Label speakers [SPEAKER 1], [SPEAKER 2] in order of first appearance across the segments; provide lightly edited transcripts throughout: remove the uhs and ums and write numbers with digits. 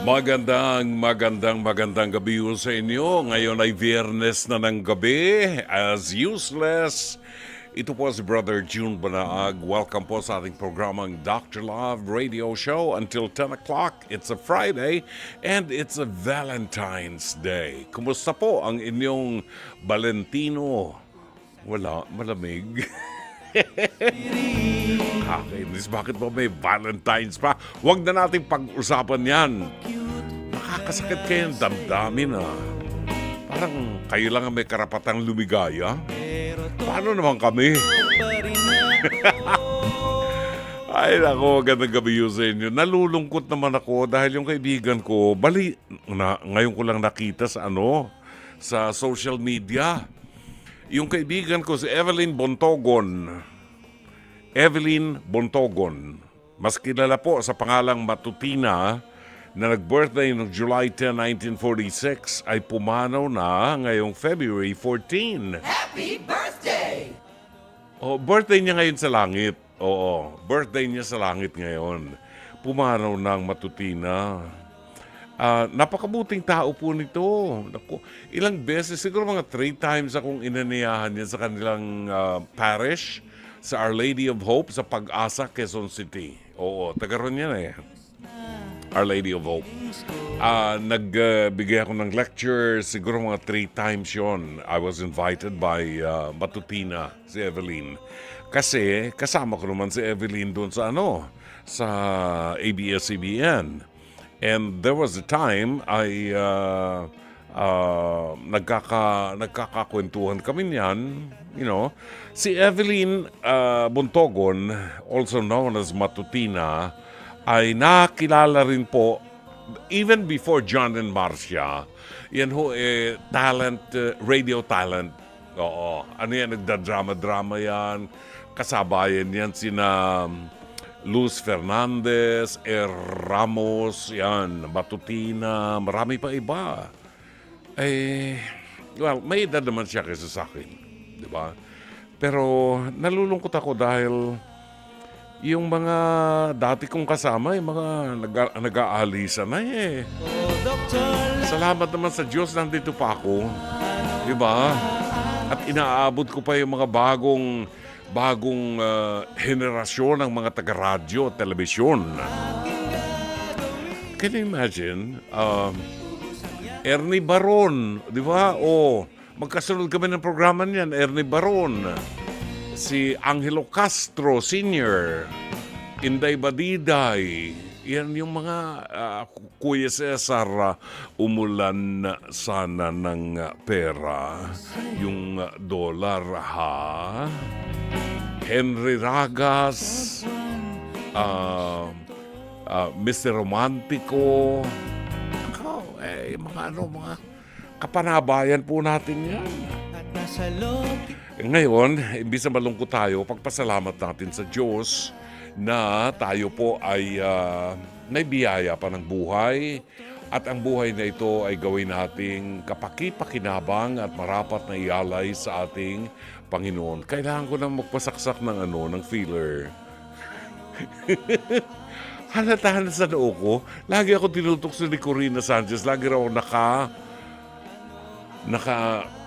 [SPEAKER 1] Magandang gabi ho sa inyo. Ngayon ay Biyernes na ng gabi. As useless, ito po si Brother June Banaag. Welcome po sa ating programang Dr. Love Radio Show until 10 o'clock. It's a Friday and it's a Valentine's Day. Kumusta po ang inyong Valentino? Wala, malamig. Kakainis, bakit ba may Valentine's pa? Huwag na natin pag-usapan yan. Nakakasakit kayong damdamin Parang kayo lang ang may karapatang lumigaya. Paano naman kami? Ay nako, magandang gabi yun sa inyo. Nalulungkot naman ako dahil yung kaibigan ko, ngayon ko lang nakita sa social media. Yung kaibigan ko si Evelyn Bontogon. Mas kilala po sa pangalang Matutina, na nag-birthday noong July 10, 1946, ay pumanaw na ngayong February 14.
[SPEAKER 2] Happy birthday!
[SPEAKER 1] Oh, birthday niya ngayon sa langit. Oo, birthday niya sa langit ngayon. Pumanaw ng Matutina. Napakabuting tao po nito. Naku, ilang beses, siguro mga 3 times akong inaniyahan yan sa kanilang parish, sa Our Lady of Hope, sa Pag-asa, Quezon City. Oo, taga-ron yan Our Lady of Hope. Nagbigay ako ng lecture, siguro mga 3 times yon. I was invited by Matutina, si Evelyn. Kasi kasama ko naman si Evelyn doon sa ABS-CBN. And there was a time ay nagkakakwentuhan kami niyan, Si Evelyn Bontogon, also known as Matutina, ay nakilala rin po even before John and Marcia. Yan ho talent, radio talent. Oo, nagdadrama-drama yan. Kasabayan yan sina Luz Fernandez, Ramos, yan, Matutina, marami pa iba. May edad naman siya kaysa sa akin, di ba? Pero nalulungkot ako dahil yung mga dati kong kasama, yung mga nag-aalisa na Salamat naman sa Diyos, nandito pa ako, di ba? At inaabot ko pa yung mga bagong henerasyon ng mga taga-radyo at telebisyon. Can you imagine? Ernie Baron, di ba? Magkasunod kami ng programa niyan. Ernie Baron, si Angelo Castro Sr., Inday Badiday, yan yung mga Kuya Cesar, umulan sana ng pera, yung dollar Henry Ragas, Mr. Romantico, mga kapanabayan po natin yan. Ngayon, imbis na malungkot tayo, pagpasalamat natin sa Diyos na tayo po ay may biyaya pa ng buhay, at ang buhay na ito ay gawin nating kapaki-pakinabang at marapat na ialay sa ating Panginoon. Kailangan ko nang magpasaksak ng filler. Halatahan sa noo ko. Lagi ako tinutok ni Corina Sanchez. Lagi raw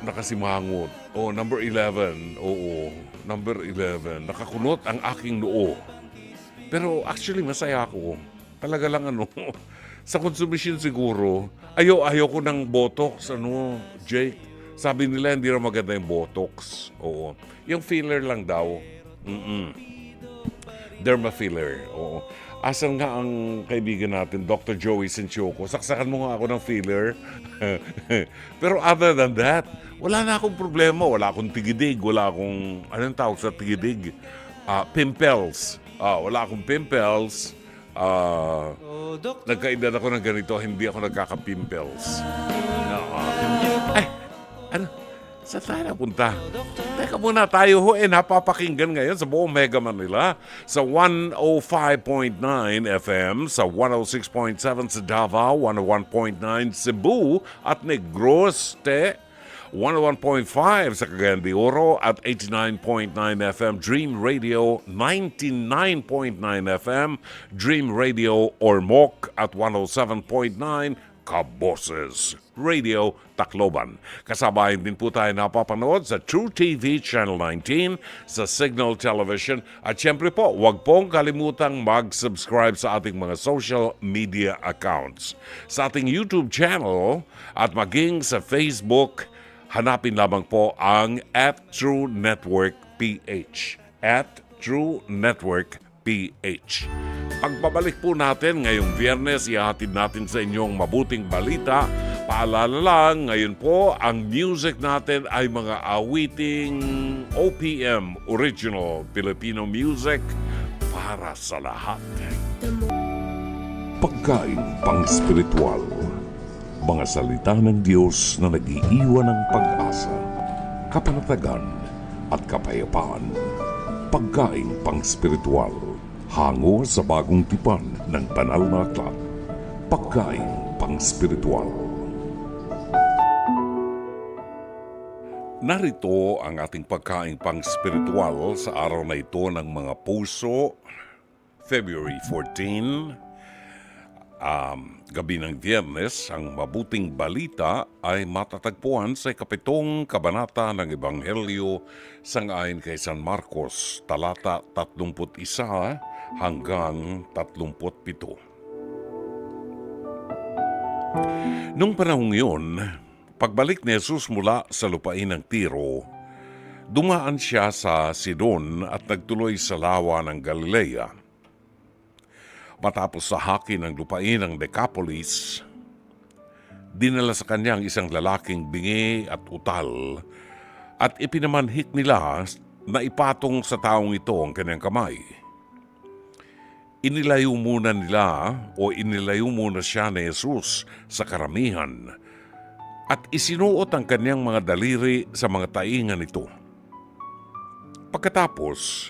[SPEAKER 1] nakasimangot. Number 11. Oo, number 11. Nakakunot ang aking noo. Pero actually, masaya ako. Talaga lang sa konsumisyon siguro, ayaw ko ng Botox, Jake. Sabi nila, hindi raw maganda yung Botox. Oo. Yung filler lang daw. Derma filler. Oo. Asan nga ang kaibigan natin, Dr. Joey Sinchoko? Saksakan mo nga ako ng filler. Pero other than that, wala na akong problema. Wala akong tigidig. Wala akong, anong tawag sa tigidig? Pimples. Wala akong pimples. Nagkaedad ako ng ganito, hindi ako nagkaka-pimples. Saan tayo napunta? Teka muna, tayo napapakinggan ngayon sa buong Mega Manila sa 105.9 FM, sa 106.7 sa Davao, 101.9 Cebu at Negros, 101.5 sa Cagayan de Oro at 89.9 FM Dream Radio, 99.9 FM Dream Radio Ormoc at 107.9 Kaboses Radio Tacloban. Kasabayan din po tayo napapanood sa True TV Channel 19, sa Signal Television at syempre po, huwag pong kalimutang mag-subscribe sa ating mga social media accounts. Sa ating YouTube channel at maging sa Facebook, hanapin lamang po ang @TrueNetworkPH. @TrueNetworkPH. Pagbabalik po natin ngayong Biyernes, ihahatid natin sa inyong mabuting balita. Paalala lang, ngayon po, ang music natin ay mga awiting OPM, Original Filipino Music, para sa lahat.
[SPEAKER 3] Pagkain pang-spiritual. Mga salita ng Diyos na nag-iiwan ng pag-asa, kapanatagan at kapayapaan. Pagkain pang-spiritual. Hango sa bagong tipan ng banal na aklat. Pagkain pang-spiritual.
[SPEAKER 1] Narito ang ating pagkain pang-spiritual sa araw na ito ng mga puso, February 14. Gabi ng Biyernes, ang mabuting balita ay matatagpuan sa 7 kabanata ng Ebanghelyo sangayon kay San Marcos, talata 31 hanggang 37. Nung panahong yun, pagbalik ni Jesus mula sa lupain ng Tiro, dumaan siya sa Sidon at nagtuloy sa lawa ng Galilea. Matapos sa haki ng lupain ng Decapolis, dinala sa kanya ang isang lalaking bingi at utal at ipinamanhik nila na ipatong sa taong ito ang kanyang kamay. Inilayo muna siya ni Jesus sa karamihan at isinuot ang kanyang mga daliri sa mga taingan nito. Pagkatapos,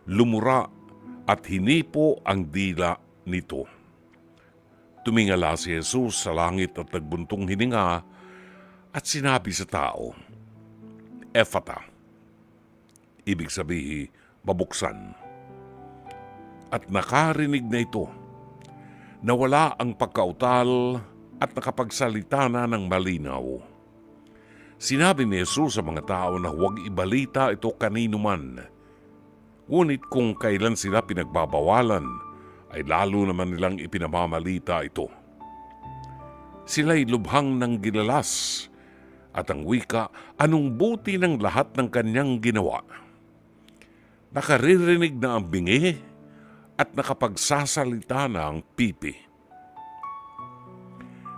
[SPEAKER 1] lumura at hinipo ang dila nito. Tumingala si Jesus sa langit at nagbuntong hininga at sinabi sa tao, Ephata, ibig sabihin, babuksan. At nakarinig na ito, nawala ang pagkautal at nakapagsalita na ng malinaw. Sinabi ni Jesus sa mga tao na huwag ibalita ito kanino man. Ngunit kung kailan sila pinagbabawalan, ay lalo naman nilang ipinamamalita ito. Sila'y lubhang ng gilalas at ang wika, anong buti ng lahat ng kanyang ginawa. Nakaririnig na ang bingi at nakapagsasalita na ang pipi.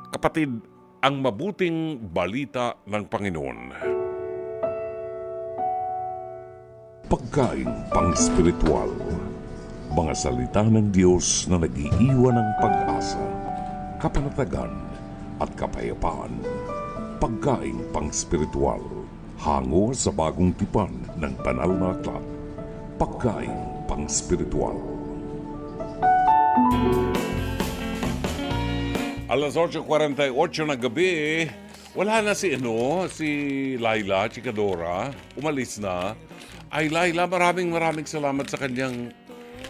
[SPEAKER 1] Kapatid, ang mabuting balita ng Panginoon.
[SPEAKER 3] Pagkain pang-spiritual. Mga salita ng Diyos na nag-iiwan ng pag-asa, kapanatagan at kapayapaan. Pagkain pang-spiritual. Hango sa bagong tipan ng banal na aklat. Pagkain pang-spiritual.
[SPEAKER 1] Alas 8:48 ng gabi, wala na si Laila Chikadora, umalis na. Ay Laila, maraming salamat sa kanyang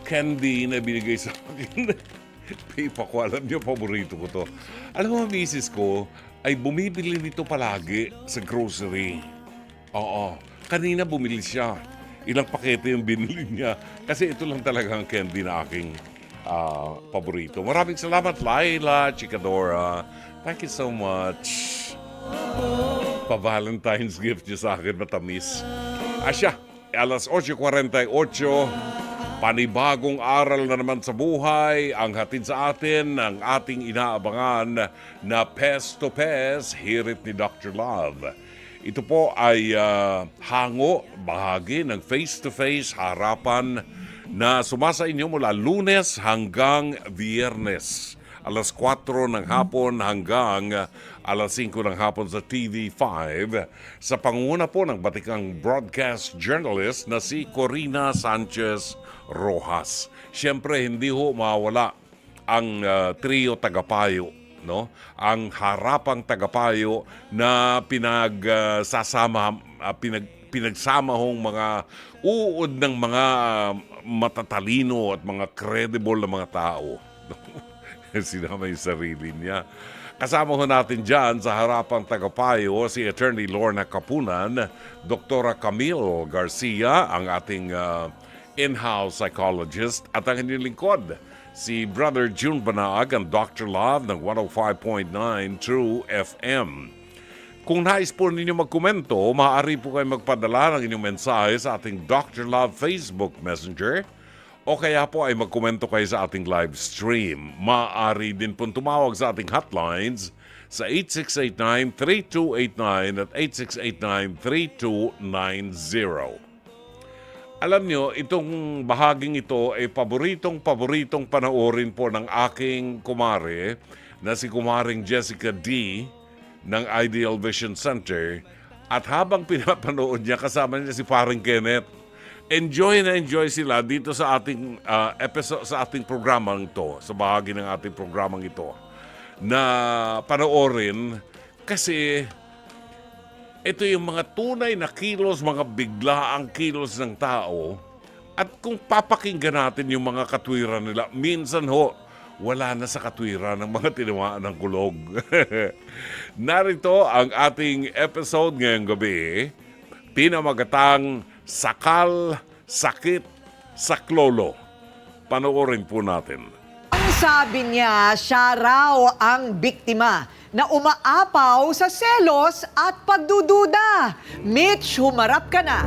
[SPEAKER 1] candy na binigay sa akin. Pipa ko, alam niyo, paborito ko to. Alam mo, misis ko ay bumibili nito palagi sa grocery. Oo, kanina bumili siya. Ilang pakete yung binili niya. Kasi ito lang talaga ang candy na aking paborito. Maraming salamat, Laila Chikadora. Thank you so much. Pa-Valentine's gift niyo sa akin, matamis. Asya, alas 8:48, panibagong aral na naman sa buhay ang hatid sa atin ng ating inaabangan na Pes to Pes, hirit ni Dr. Love. Ito po ay hango, bahagi ng face-to-face harapan na sumasa inyo mula Lunes hanggang Biyernes. Alas 4 ng hapon hanggang alas 5 ng hapon sa TV5 sa pangunguna po ng batikang broadcast journalist na si Corina Sanchez Rojas. Siyempre, hindi ho mawala ang trio tagapayo no? Ang harapang tagapayo na pinagsama hong mga uod ng mga matatalino at mga credible na mga tao. Sinama yung sarili niya. Kasama ho natin dyan sa harapang tagapayo si Attorney Lorna Capunan, Dr. Camille Garcia, ang ating in-house psychologist, at ang inyong lingkod, si Brother June Banaag, ang Dr. Love ng 105.9 True FM. Kung nais po ninyo magkomento, maaari po kayo magpadala ng inyong mensahe sa ating Dr. Love Facebook Messenger o kaya po ay magkomento kayo sa ating live stream. Maaari din po tumawag sa ating hotlines sa 8689-3289 at 8689-3290. Alam nyo, itong bahaging ito ay paboritong panoorin po ng aking kumare na si kumaring Jessica D. ng Ideal Vision Center, at habang pinapanood niya, kasama niya si paring Kenneth. Enjoy na enjoy sila dito sa ating episode, sa ating programang ito, sa bahagi ng ating programang ito, na panoorin kasi ito yung mga tunay na kilos, mga biglaang kilos ng tao, at kung papakinggan natin yung mga katwiran nila, minsan wala na sa katwiran ng mga tinamaan ng kulog. Narito ang ating episode ngayong gabi, pinamagatang Sakal, Sakit, Saklolo. Panoorin po natin.
[SPEAKER 4] Ang sabi niya, siya raw ang biktima na umaapaw sa selos at pagdududa. Mitch, humarap ka na.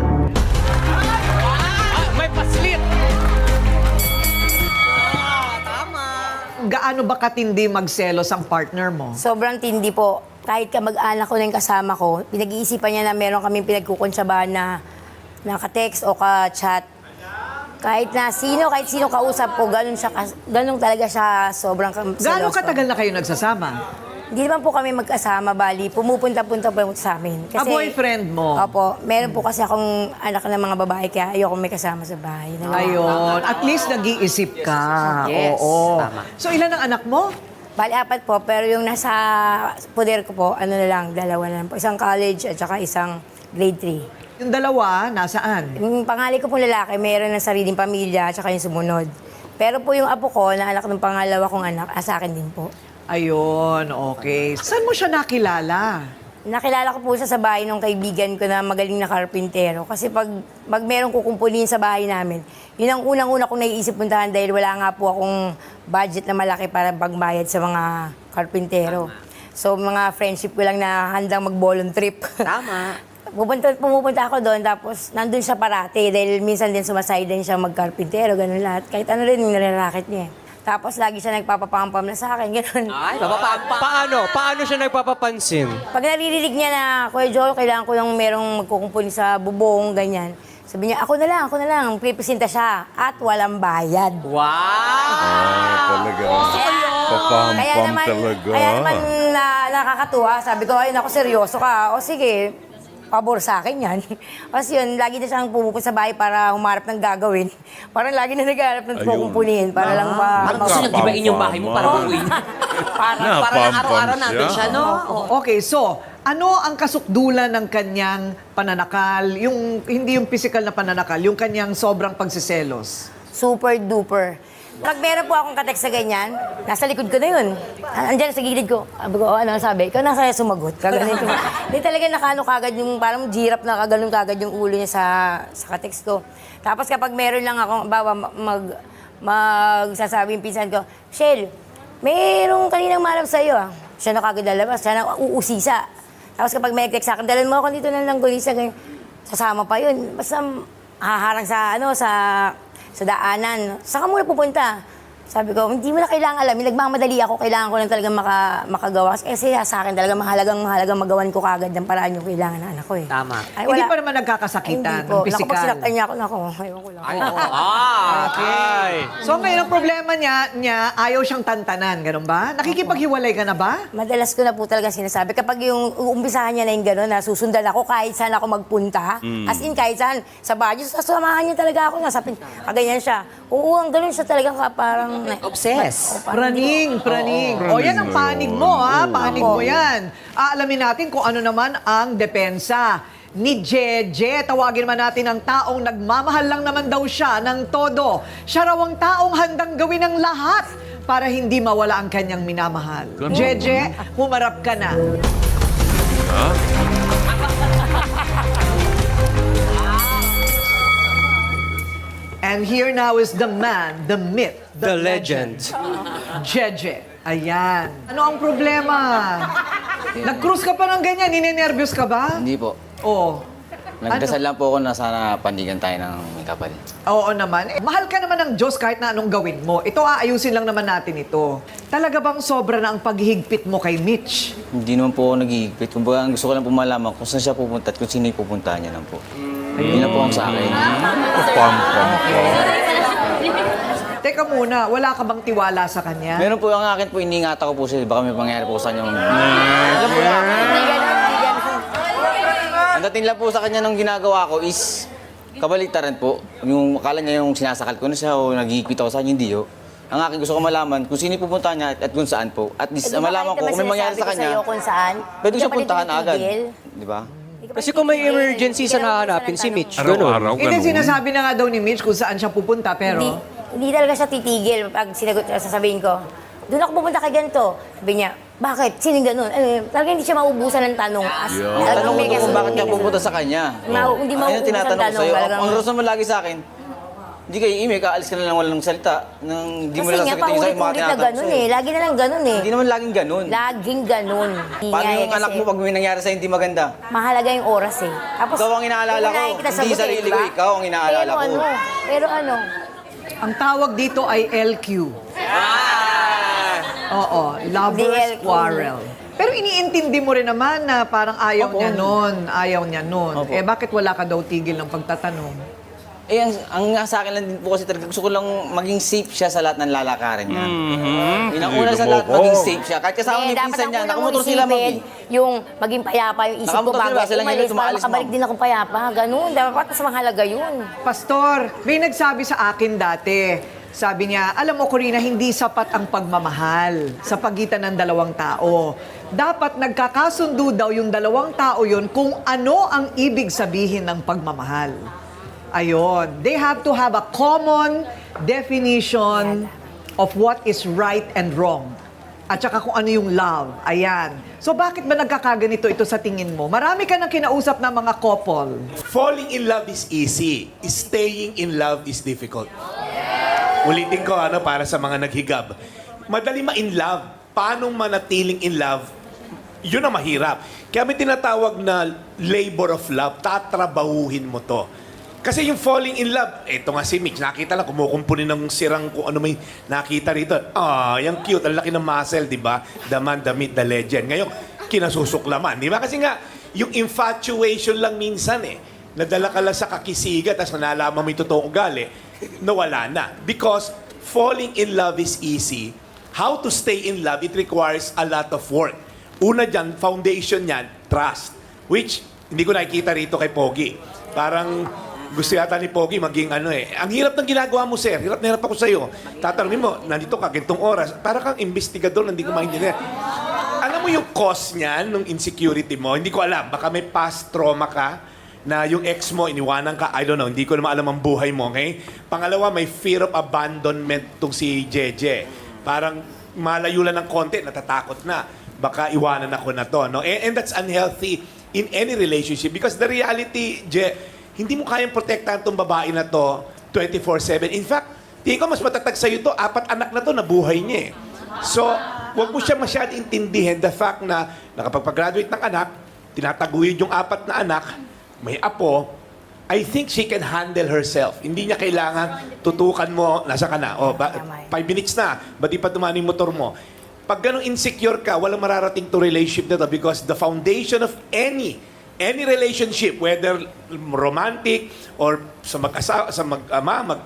[SPEAKER 5] May paslit!
[SPEAKER 4] Gaano ba katindi magselos ang partner mo?
[SPEAKER 6] Sobrang tindi po. Kahit kamag-anak ko na yung kasama ko, pinag-iisipan niya na meron kaming pinagkukunsyabahan na ka-text o ka-chat. Kahit sino kausap ko, ganun talaga siya sobrang seloso.
[SPEAKER 4] Gaano katagal na kayo nagsasama?
[SPEAKER 6] Hindi naman po kami magkasama, bali. Pumupunta-punta po sa amin.
[SPEAKER 4] Boyfriend mo?
[SPEAKER 6] Opo. Meron po kasi akong anak ng mga babae, kaya ayoko may kasama sa bahay.
[SPEAKER 4] Ayun. At least nag-iisip ka.
[SPEAKER 5] Yes,
[SPEAKER 4] Oo.
[SPEAKER 5] tama.
[SPEAKER 4] So, ilan ang anak mo?
[SPEAKER 6] Bali, 4 po. Pero yung nasa poder ko po, 2 na lang po. Isang college at saka isang grade 3.
[SPEAKER 4] Yung dalawa, nasaan?
[SPEAKER 6] Yung pangali ko pong lalaki, mayroon ng sariling pamilya at saka yung sumunod. Pero po yung apo ko, na anak ng pangalawa kong anak, sa akin din po.
[SPEAKER 4] Ayun, okay. Saan mo siya nakilala?
[SPEAKER 6] Nakilala ko po siya sa bahay ng kaibigan ko na magaling na karpintero. Kasi pag merong kukumpunin sa bahay namin, yun ang unang-una kong naiisip puntahan dahil wala nga po akong budget na malaki para pagbayad sa mga karpintero. So mga friendship ko lang na handang mag-bolon trip.
[SPEAKER 5] Tama.
[SPEAKER 6] Pumupunta ako doon, tapos nandun siya parati dahil minsan din sumasay din siya magkarpintero, ganun lahat. Kahit ano rin yung nararakit niya. Tapos lagi siya nagpapapampam na sa akin, ganun.
[SPEAKER 5] Ay, paano siya nagpapapansin?
[SPEAKER 6] Pag naririnig niya na, Kuya Joel, kailangan ko lang merong magkukumpuni sa bubong, ganyan. Sabi niya, ako na lang, pipresenta siya at walang bayad.
[SPEAKER 5] Wow!
[SPEAKER 1] Talaga. Papampam talaga.
[SPEAKER 6] Kaya naman nakakatuwa. Sabi ko, ay, naku, seryoso ka. O sige, pabor sa akin yan. Kasi yun, lagi na siyang pumupunta sa bahay para humarap ng gagawin. Parang lagi na naghahanap ng kukumpunihin para lang
[SPEAKER 5] Parang gusto niya gibain yung bahay mo para uuwi. para lang araw-araw natin siya, no?
[SPEAKER 4] Okay, so, ano ang kasukdulan ng kanyang pananakal? Hindi yung physical na pananakal, yung kanyang sobrang pagsiselos.
[SPEAKER 6] Super duper. Pag meron po akong katext sa ganyan, nasa likod ko na yun. Andiyan sa gilid ko. Sabi ko, ano sabi? Ikaw nasa sumagot. Kaganin ko. Hindi talaga nakano kagad yung parang girap na kaganon kagad yung ulo niya sa katext ko. Tapos kapag meron lang akong, magsasabi yung pinsan ko, Shell, merong kaninang malap sa'yo. Siya na kagad lalabas. Siya na uusisa. Tapos kapag may text sa akin, dalhin mo ako dito na lang gulisa. Sasama pa yun. Basta haharang sa daanan. Saan ka muna pupunta? Sabi ko, hindi mo na kailangan alamin. Nagmamadali ako. Kailangan ko lang talaga makagawa. Kasi sa akin talaga mahalagang magawan ko kagad ng paraan yung kailangan ng anak ko eh.
[SPEAKER 5] Tama.
[SPEAKER 6] Ay,
[SPEAKER 4] Hindi
[SPEAKER 6] wala.
[SPEAKER 4] pa naman nagkakasakitan,
[SPEAKER 6] Ay, hindi po.
[SPEAKER 4] physical.
[SPEAKER 6] Naku, pag sinaktan niya ako, ayaw ko lang.
[SPEAKER 5] Okay.
[SPEAKER 4] So ngayon ang problema niya, ayaw siyang tantanan, ganun ba? Nakikipaghiwalay ka na ba?
[SPEAKER 6] Madalas ko na po talaga sinasabi. Kapag yung uumpisahan niya na yung gano'n, na susundan ako kahit saan ako magpunta, as in kahit saan, sa Baguio, sasamahan niya talaga ako. Kaganyan siya. Oo, ang gano'n siya talaga parang
[SPEAKER 5] Obsessed.
[SPEAKER 4] Praning. O yan ang panig mo, ha? Panig mo yan. Aalamin natin kung ano naman ang depensa ni Jeje. Tawagin man natin ang taong nagmamahal lang naman daw siya ng todo. Siya raw ang taong handang gawin ang lahat para hindi mawala ang kanyang minamahal.
[SPEAKER 1] Ganun.
[SPEAKER 4] Jeje, humarap ka na. And here now is the man, the myth,
[SPEAKER 7] The legend.
[SPEAKER 4] Jeje. Ayan. Ano ang problema? Nag-cruise ka pa ng ganyan, ninenervyos ka ba?
[SPEAKER 8] Hindi po.
[SPEAKER 4] Oo.
[SPEAKER 8] Nagdasal lang po ako na sana pandigan tayo ng kapal.
[SPEAKER 4] Oo naman. Mahal ka naman ng Diyos kahit na anong gawin mo. Ito, aayusin lang naman natin ito. Talaga bang sobra na ang paghihigpit mo kay Mitch?
[SPEAKER 8] Hindi naman po ako nag-iigpit. Kumbaga, ang gusto ko lang po malaman kung saan siya pupunta at kung sino yung pupuntahan niya lang po. Yun lang po ang sa akin.
[SPEAKER 1] Pam.
[SPEAKER 4] Teka muna, wala ka bang tiwala sa kanya?
[SPEAKER 8] Meron po ang akin po, iniingatan ko po siya. Baka may pangyayari po sa kanya.
[SPEAKER 6] Hindi ganun, hindi ganun.
[SPEAKER 8] Ang dating lang po sa kanya nung ginagawa ko is kabaliktaran po. Yung akala niya yung sinasakal ko na siya o nag-iigpit ako sa kanya, hindi ho. Ang akin gusto ko malaman kung sino yung pupuntahan niya at kung saan po. At least malaman ko kung may mangyari sa kanya,
[SPEAKER 6] Kung saan.
[SPEAKER 8] pwede ko siya puntahan agad. Di ba?
[SPEAKER 7] Kasi kung may emergency sa nahanapin si Mitch,
[SPEAKER 1] Araw-araw,
[SPEAKER 4] Hindi,
[SPEAKER 1] ganun.
[SPEAKER 4] sinasabi na nga daw ni Mitch kung saan siya pupunta, pero...
[SPEAKER 6] Hindi talaga siya titigil pag sinagot, sasabihin ko, doon ako pupunta kay ganito. Sabi niya, bakit? Sinong ganun? Talagang hindi siya maubusan ng tanong.
[SPEAKER 8] Tanong ko kung bakit ka pupunta sa kanya.
[SPEAKER 6] Hindi
[SPEAKER 8] Ayun ang
[SPEAKER 6] maubusan ng
[SPEAKER 8] tinatanong ko
[SPEAKER 6] tanong.
[SPEAKER 8] sa'yo.
[SPEAKER 6] Talagang-
[SPEAKER 8] Ang rason mo lagi sa akin, hindi kayo email, kaalis ka na lang walang salita. Nang hindi mo
[SPEAKER 6] Kasi
[SPEAKER 8] lang
[SPEAKER 6] nga,
[SPEAKER 8] sasagutin yung sa'yo, mga
[SPEAKER 6] paulit-ulit na
[SPEAKER 8] tinatanong
[SPEAKER 6] ganun
[SPEAKER 8] sa'yo.
[SPEAKER 6] eh. Lagi na lang ganun eh.
[SPEAKER 8] Hindi naman laging ganun.
[SPEAKER 6] Laging ganun.
[SPEAKER 8] Paano yung anak mo pag may nangyari sa'yo hindi maganda?
[SPEAKER 6] Mahalaga yung oras eh. Tapos,
[SPEAKER 8] Ikaw ang inaalala ko.
[SPEAKER 6] unahin kita
[SPEAKER 8] Hindi
[SPEAKER 6] sagutin,
[SPEAKER 8] sarili
[SPEAKER 6] diba?
[SPEAKER 8] ko, ikaw ang inaalala ko.
[SPEAKER 6] Pero ano,
[SPEAKER 4] Ang tawag dito ay LQ. Oo, lovers
[SPEAKER 6] LQ.
[SPEAKER 4] quarrel. Pero iniintindi mo rin naman na parang ayaw
[SPEAKER 8] Opo.
[SPEAKER 4] niya nun, ayaw niya nun.
[SPEAKER 8] Opo.
[SPEAKER 4] Eh bakit wala ka daw tigil ng pagtatanong?
[SPEAKER 8] Eh, ang sa akin lang din po kasi talaga, gusto ko lang maging safe siya sa lahat ng lalakarin niya. Yun ang una sa lahat, maging safe siya. Kahit kasama ni
[SPEAKER 6] dapat
[SPEAKER 8] pinsan
[SPEAKER 6] ang
[SPEAKER 8] niya,
[SPEAKER 6] unang
[SPEAKER 8] nakamotor sila
[SPEAKER 6] isipin,
[SPEAKER 8] mag
[SPEAKER 6] yung maging payapa yung isip ko
[SPEAKER 8] Nakamotor
[SPEAKER 6] bago
[SPEAKER 8] sila,
[SPEAKER 6] ako
[SPEAKER 8] sila ngayon
[SPEAKER 6] umalis para
[SPEAKER 8] tumaalis,
[SPEAKER 6] makabalik
[SPEAKER 8] ma'am.
[SPEAKER 6] din akong payapa. Ganun, dapat mas mahalaga yun.
[SPEAKER 4] Pastor, may nagsabi sa akin dati, sabi niya, alam mo Corina, hindi sapat ang pagmamahal sa pagitan ng dalawang tao. Dapat nagkakasundo daw yung dalawang tao yun kung ano ang ibig sabihin ng pagmamahal. Ayon, they have to have a common definition of what is right and wrong. At saka kung ano yung love. Ayan. So bakit ba nagkakaganito ito sa tingin mo? Marami ka nang kinausap na mga couple.
[SPEAKER 9] Falling in love is easy. Staying in love is difficult. Ulitin ko para sa mga naghigab. Madali ma-in love. Paano manatiling in love? Yun ang mahirap. Kaya may tinatawag na labor of love. Tatrabahuhin mo to. Kasi yung falling in love, eto nga si Mitch, nakita lang, kumukumpuni ng sirang kung ano may nakita rito. Yung cute, ang laki ng muscle, di ba? The man, the myth, the legend. Ngayon, kinasusuklaman, di ba? Kasi nga, yung infatuation lang minsan nadala ka lang sa kakisiga, tapos nalaman mo yung totoong ugali, nawala na. Because falling in love is easy. How to stay in love, it requires a lot of work. Una dyan, foundation yan, trust. Which, hindi ko nakikita rito kay Pogi. Parang, gusto yata ni Pogi maging Ang hirap ng ginagawa mo, sir. Hirap na hirap ako sa'yo. Tatanungin mo, nandito ka, gintong oras. Para kang investigador, hindi ko maintindihan. Alam mo yung cause niyan, nung insecurity mo? Hindi ko alam. Baka may past trauma ka na yung ex mo, iniwanan ka. I don't know. Hindi ko naman alam ang buhay mo, okay? Pangalawa, may fear of abandonment tong si Jeje. Parang malayo lang ng konti, natatakot na. Baka iwanan ako na to, no? And that's unhealthy in any relationship. Because the reality, hindi mo kayang protektahan tong babae na to 24/7. In fact, tingin ko mas matatag sa'yo to, 4 anak na to na buhay niya So, wag mo siya masyadong intindihin the fact na nakapag-graduate ng anak, tinataguyod yung 4 na anak, may apo, I think she can handle herself. Hindi niya kailangan tutukan mo, nasa ka na, 5 minutes na, ba't di pa dumaan yung motor mo? Pag ganun insecure ka, walang mararating to relationship na to because the foundation of any relationship, whether romantic or sa mag-asawa, sa mag-ama,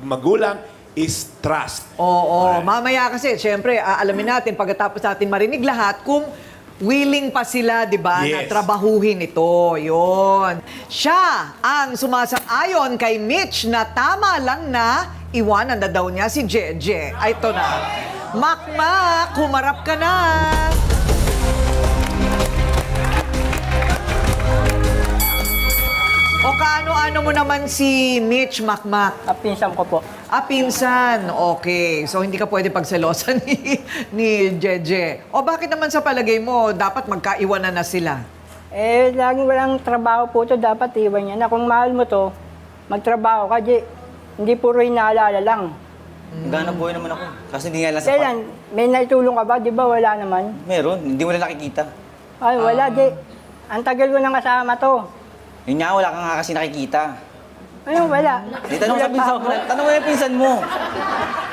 [SPEAKER 9] magulang, is trust.
[SPEAKER 4] Oo, mamaya kasi, syempre, aalamin natin pagkatapos natin marinig lahat kung willing pa sila, di ba, na
[SPEAKER 9] Yes.
[SPEAKER 4] trabahuhin ito. Yun. Siya ang sumasang-ayon kay Mitch na tama lang na iwanan na daw niya si Jeje. Ay, ito na. Makmak, humarap ka na. O kaano-ano mo naman si Mitch Makmak?
[SPEAKER 10] Pinsan ko po.
[SPEAKER 4] Pinsan. Okay. So, hindi ka pwede pagselosan ni Jeje. O bakit naman sa palagay mo, dapat magkaiwanan na sila?
[SPEAKER 10] Laging walang trabaho po to, dapat iwan niya na. Kung mahal mo to, magtrabaho ka, Di. Hindi puro inaalala lang.
[SPEAKER 8] Gana buhay naman ako. Kasi hindi nga lang
[SPEAKER 10] Kailan, may naitulong ka ba? Di ba wala naman?
[SPEAKER 8] Meron, hindi mo na nakikita.
[SPEAKER 10] Ay, wala, Di. Ang tagal ko nang kasama to.
[SPEAKER 8] Yun nga, wala ka nga kasi nakikita.
[SPEAKER 10] Ano, wala.
[SPEAKER 8] Tanong mo yung pinsan mo.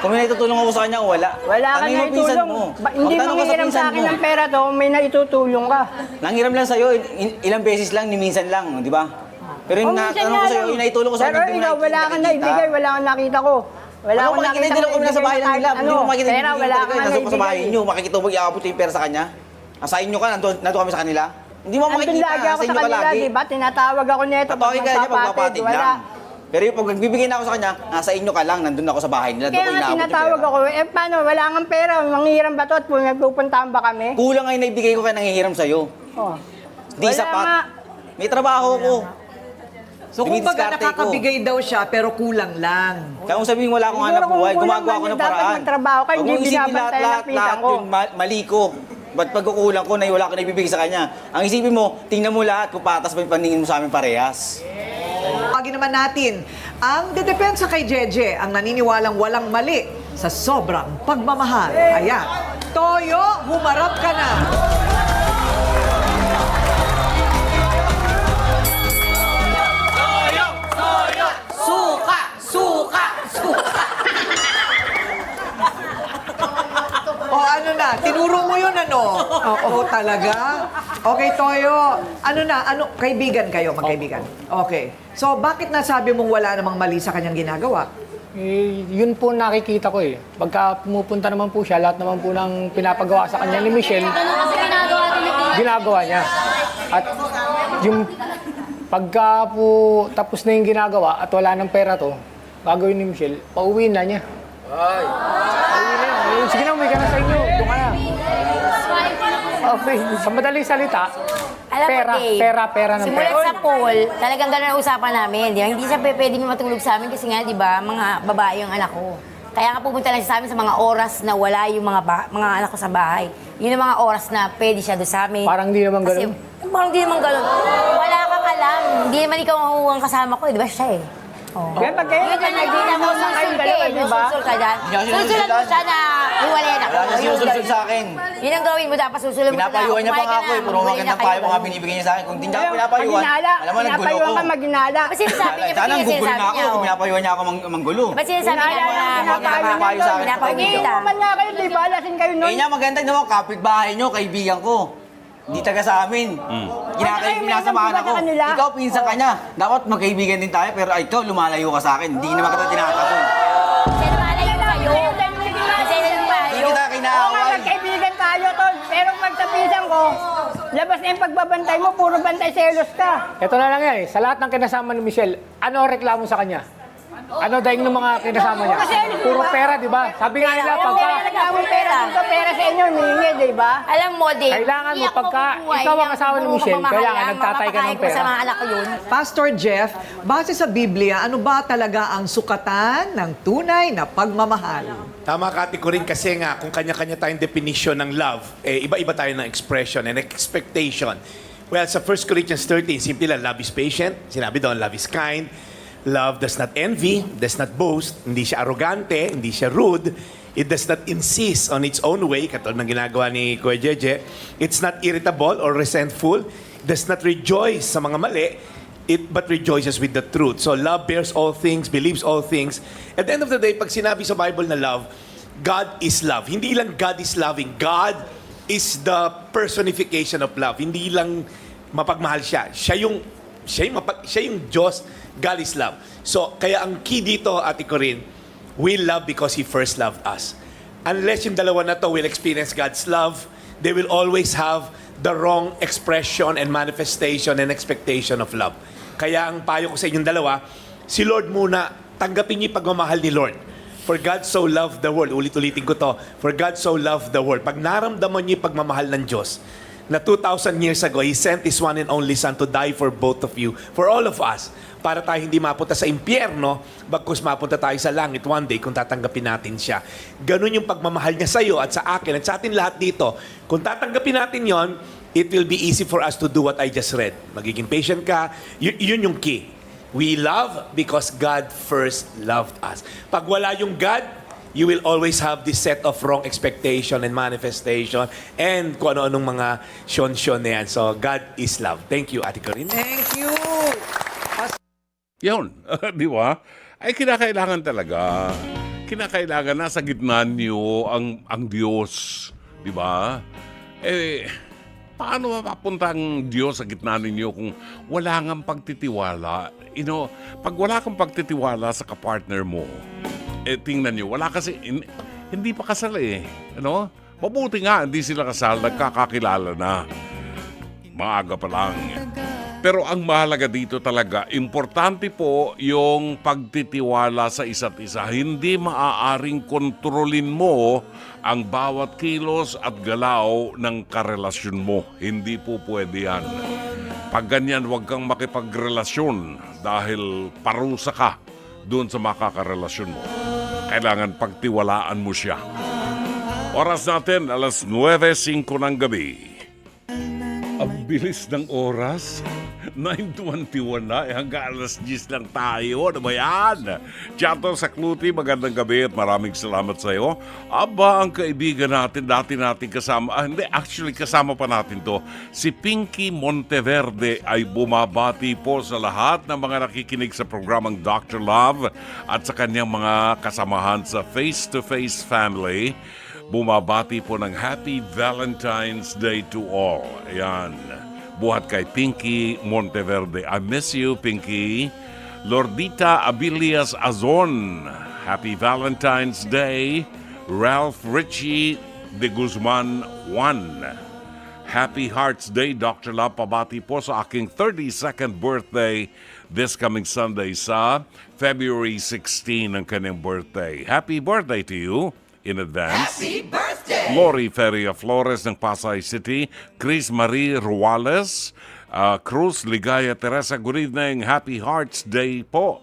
[SPEAKER 8] Kung may naitutulong ako sa kanya o wala.
[SPEAKER 10] Wala ka
[SPEAKER 8] Tanongin mo yung pinsan
[SPEAKER 10] naitulong.
[SPEAKER 8] mo.
[SPEAKER 10] Hindi
[SPEAKER 8] Magtanong ka
[SPEAKER 10] manghihiram
[SPEAKER 8] pinsan
[SPEAKER 10] sa akin
[SPEAKER 8] mo.
[SPEAKER 10] ng pera to kung may naitutulong ka.
[SPEAKER 8] Nanghiram lang sa'yo, ilang beses lang, ni minsan lang, di ba? Pero yung
[SPEAKER 10] minsan
[SPEAKER 8] natanong
[SPEAKER 10] nga
[SPEAKER 8] ko sa'yo,
[SPEAKER 10] lang.
[SPEAKER 8] yung naitulong ko sa'yo,
[SPEAKER 10] Pero ikaw, wala kang naibigay, wala kang nakita ko. Wala akong nakita
[SPEAKER 8] Hindi lang kami nasa bahay lang nila. Hindi mo makikita
[SPEAKER 10] Pera, wala kang
[SPEAKER 8] nandun ka sa bahay
[SPEAKER 10] naibigay.
[SPEAKER 8] nyo. Makikita mo mag-iabot yung pera sa kanya. Sa inyo ka, nandun kami sa kanila. Hindi mo
[SPEAKER 10] Andun
[SPEAKER 8] makikita,
[SPEAKER 10] lagi ako
[SPEAKER 8] sa
[SPEAKER 10] sa
[SPEAKER 8] inyo ka
[SPEAKER 10] kanila,
[SPEAKER 8] lagi.
[SPEAKER 10] di ba? Tinatawag ako nito.
[SPEAKER 8] Tatawagin ka niya pag papatid
[SPEAKER 10] wala.
[SPEAKER 8] lang. Pero yung pag nagbibigay na ako sa kanya, nasa inyo ka lang, nandun ako sa bahay nila. Doon
[SPEAKER 10] Kaya
[SPEAKER 8] ko
[SPEAKER 10] nga
[SPEAKER 8] inaabot yung
[SPEAKER 10] tinatawag
[SPEAKER 8] pera.
[SPEAKER 10] ako, paano, wala kang pera, manghihiram ba to at nagpupuntahan ba kami?
[SPEAKER 8] Kulang nga yung naibigay ko kaya nangihiram sa'yo.
[SPEAKER 10] Oh.
[SPEAKER 8] Di
[SPEAKER 10] Wala
[SPEAKER 8] sapat.
[SPEAKER 10] nga.
[SPEAKER 8] May trabaho ko.
[SPEAKER 4] So, kumbaga
[SPEAKER 8] Dinidiskarte ko.
[SPEAKER 4] nakakabigay daw siya, pero kulang lang.
[SPEAKER 8] Kaya kung sabihin wala akong
[SPEAKER 10] Siguro
[SPEAKER 8] hanap
[SPEAKER 10] kung
[SPEAKER 8] buhay,
[SPEAKER 10] kulang
[SPEAKER 8] gumagawa
[SPEAKER 10] man
[SPEAKER 8] ako
[SPEAKER 10] yun,
[SPEAKER 8] ng
[SPEAKER 10] dapat
[SPEAKER 8] paraan.
[SPEAKER 10] magtrabaho ka,
[SPEAKER 8] Huwag
[SPEAKER 10] hindi
[SPEAKER 8] mong isipin
[SPEAKER 10] binabantayan ng
[SPEAKER 8] lahat
[SPEAKER 10] pinsan ko.
[SPEAKER 8] yung mali ko. Ba't pagkukulang ko na wala ko naibibigay sa kanya? Ang isipin mo, tingnan mo lahat kung patas ba yung paningin mo sa amin parehas.
[SPEAKER 4] Pagin naman natin, ang dedepensa kay Jeje, ang naniniwalang walang mali sa sobrang pagmamahal. Ayan. Toyo, humarap ka na.
[SPEAKER 5] Suka! Suka! Suka!
[SPEAKER 4] O ano na, tinuro mo yun ano? Oo, talaga? Okay, Toyo. Ano na, kaibigan kayo, magkaibigan? Okay. So, bakit nasabi mong wala namang mali sa kanyang ginagawa?
[SPEAKER 11] Yun po nakikita ko eh. Pagka pumupunta naman po siya, lahat naman po ng pinapagawa sa kanya ni Michelle, ginagawa niya. At yung pagka po tapos na yung ginagawa at wala ng pera to, gagawin ni Michelle, pauwi na niya. Pauwi na yan. Sige na, uwi ka na sa inyo. Doon ka na. Okay, sa madaling salita,
[SPEAKER 6] Alam
[SPEAKER 11] pera,
[SPEAKER 6] mo, Dave,
[SPEAKER 11] pera ng
[SPEAKER 6] simulat
[SPEAKER 11] pera.
[SPEAKER 6] sa poll, talagang gano'n ang usapan namin. Di ba? Hindi siya pwedeng matulog sa amin kasi nga, di ba, mga babae yung anak ko. Kaya nga pupunta lang siya sa amin sa mga oras na wala yung mga anak ko sa bahay. Yun ang mga oras na pwede siya doon sa amin.
[SPEAKER 11] Parang di naman ganun.
[SPEAKER 6] Parang di naman ganun. Wala kang alam. Hindi naman ikaw ang kasama ko, di ba siya eh? Oh.
[SPEAKER 10] Kaya pag kayo
[SPEAKER 6] Yun ang nakikita mo sa
[SPEAKER 10] kayong dalawa, di ba?
[SPEAKER 6] susul ka dyan.
[SPEAKER 8] Hindi ako sinusunod
[SPEAKER 6] Susulan mo
[SPEAKER 8] dyan.
[SPEAKER 6] siya na hiwalayan ako.
[SPEAKER 8] Wala siya
[SPEAKER 6] Yun
[SPEAKER 8] sinusunod
[SPEAKER 6] gawin
[SPEAKER 8] sa
[SPEAKER 6] mo.
[SPEAKER 8] akin.
[SPEAKER 6] Yun ang gawin mo, dapat susulan mo siya na.
[SPEAKER 8] Pinapayuhan niya pa
[SPEAKER 6] kumain
[SPEAKER 8] nga
[SPEAKER 6] ka
[SPEAKER 8] ako eh.
[SPEAKER 6] na,
[SPEAKER 8] Puro
[SPEAKER 6] magbuli
[SPEAKER 8] magandang
[SPEAKER 6] na
[SPEAKER 8] payo
[SPEAKER 6] kayo.
[SPEAKER 8] mga binibigay niya sa akin. Kung hindi niya ako
[SPEAKER 10] Pag
[SPEAKER 8] pinapayuhan,
[SPEAKER 10] ginala,
[SPEAKER 8] alam mo, naggulo
[SPEAKER 10] pinapayuhan
[SPEAKER 8] ko.
[SPEAKER 10] ka maginala.
[SPEAKER 6] Ba't sinasabi niya?
[SPEAKER 8] Sana
[SPEAKER 6] Ba't
[SPEAKER 8] gugulo na ako
[SPEAKER 6] sinasabi
[SPEAKER 8] kung
[SPEAKER 6] niya?
[SPEAKER 8] pinapayuhan niya ako manggulo.
[SPEAKER 6] Ba't sinasabi niya
[SPEAKER 10] Ginala
[SPEAKER 6] na
[SPEAKER 10] lang,
[SPEAKER 8] pinapayo sa akin.
[SPEAKER 6] Pinapayo kita.
[SPEAKER 10] Inuman nga kayo, di ba? Lasing kayo nun.
[SPEAKER 8] Eh niya, maganda naman, kapitbahay niyo, kaibigan ko. Hindi taga sa amin. Pinasamahan
[SPEAKER 10] Bakit
[SPEAKER 8] ako.
[SPEAKER 10] kayo may kanila?
[SPEAKER 8] Ikaw, pinsan ka niya. Dapat magkaibigan din tayo, pero ikaw, lumalayo ka sa akin. Hindi naman kita tinatapon.
[SPEAKER 6] Kasi lumalayo kayo. Kasi lumalayo.
[SPEAKER 8] Hindi kita
[SPEAKER 10] Oo nga,
[SPEAKER 8] kinaaway.
[SPEAKER 10] magkaibigan tayo, Tol. Pero pagtapisan ko, labas na yung pagbabantay mo, puro bantay selos ka.
[SPEAKER 11] Ito na lang yan eh. Sa lahat ng kinasama ni Michelle, ano ang reklamo sa kanya? Ano dahil ng mga kinasama niya? Puro pera, di ba? Sabi nga nila, pagka
[SPEAKER 10] Nagkamong pera, dito pera sa inyo, humingi, di ba?
[SPEAKER 6] Alam mo, Dave,
[SPEAKER 11] Kailangan mo,
[SPEAKER 6] hindi ako
[SPEAKER 11] pagka
[SPEAKER 6] mabubuhay
[SPEAKER 11] ikaw ang
[SPEAKER 6] ng
[SPEAKER 11] asawa ni
[SPEAKER 6] puro
[SPEAKER 11] Michelle,
[SPEAKER 6] pamamahala,
[SPEAKER 11] kailangan nagtatay ka ng
[SPEAKER 6] mapapakain ko
[SPEAKER 11] pera.
[SPEAKER 6] sa mga anak ko yun.
[SPEAKER 4] Pastor Jeff, base sa Biblia, ano ba talaga ang sukatan ng tunay na pagmamahal?
[SPEAKER 9] Tama ka, Ate Corinne, kasi nga, kung kanya-kanya tayong definition ng love, iba-iba tayo ng expression and expectation. Well, sa 1 Corinthians 13, simple lang, love is patient. Sinabi doon, love is kind. Love does not envy, does not boast, hindi siya arrogante, hindi siya rude. It does not insist on its own way, katulad ng ginagawa ni Kuya Jeje. It's not irritable or resentful. It does not rejoice sa mga mali, but rejoices with the truth. So love bears all things, believes all things. At the end of the day, pag sinabi sa Bible na love, God is love. Hindi lang God is loving. God is the personification of love. Hindi lang mapagmahal siya. Siya yung Diyos. God is love. So, kaya ang key dito, Ate Corinne, we love because He first loved us. Unless yung dalawa na to will experience God's love, they will always have the wrong expression and manifestation and expectation of love. Kaya ang payo ko sa inyong dalawa, si Lord muna, tanggapin niyo yung pagmamahal ni Lord. For God so loved the world. Ulit-ulitin ko to. For God so loved the world. Pag naramdaman niyo yung pagmamahal ng Diyos, na 2,000 years ago, He sent His one and only Son to die for both of you, for all of us, para tayo hindi mapunta sa impyerno, bagkus mapunta tayo sa langit one day kung tatanggapin natin siya. Ganun yung pagmamahal niya sa iyo at sa akin at sa atin lahat dito. Kung tatanggapin natin yon, it will be easy for us to do what I just read. Magiging patient ka, yun yung key. We love because God first loved us. Pag wala yung God, you will always have this set of wrong expectation and manifestation and kung ano-anong mga shon-shon na yan. So, God is love. Thank you, Ate Corinne.
[SPEAKER 4] Thank you.
[SPEAKER 1] Yun, di ba? Ay kinakailangan talaga. Kinakailangan nasa gitna niyo ang Diyos, di ba? Paano mapapunta ang Diyos sa gitna ninyo kung wala kang pagtitiwala? Pag wala kang pagtitiwala sa kapartner mo, tingnan nyo, wala kasi, hindi pa kasal Mabuti nga, hindi sila kasal, nagkakakilala na. Maaga pa lang. Pero ang mahalaga dito talaga, importante po yung pagtitiwala sa isa't isa. Hindi maaaring kontrolin mo ang bawat kilos at galaw ng karelasyon mo. Hindi po pwede yan. Pag ganyan, huwag kang makipagrelasyon dahil parusa ka doon sa makakarelasyon mo. Kailangan pagtiwalaan mo siya. Oras natin, 9:05 ng gabi. Ang bilis ng oras. 9:21 na, hanggang 10:00 lang tayo. Ano ba yan? Chato Sakluti, magandang gabi at maraming salamat sa iyo. Aba, ang kaibigan natin, dati natin kasama, actually kasama pa natin to. Si Pinky Monteverde ay bumabati po sa lahat ng mga nakikinig sa programang Dr. Love at sa kanyang mga kasamahan sa Face to Face Family. Bumabati po ng Happy Valentine's Day to all. Ayan. Buhat kay Pinky Monteverde. I miss you, Pinky. Lordita Abilias Azon. Happy Valentine's Day. Ralph Richie de Guzman Juan. Happy Hearts Day, Dr. Love. Pabati po sa aking 32nd birthday this coming Sunday sa February 16 ang kanyang birthday. Happy birthday to you in advance.
[SPEAKER 2] Happy birthday!
[SPEAKER 1] Lori Feria Flores ng Pasay City, Chris Marie Ruales, Cruz Ligaya Teresa, good evening, Happy Hearts Day po.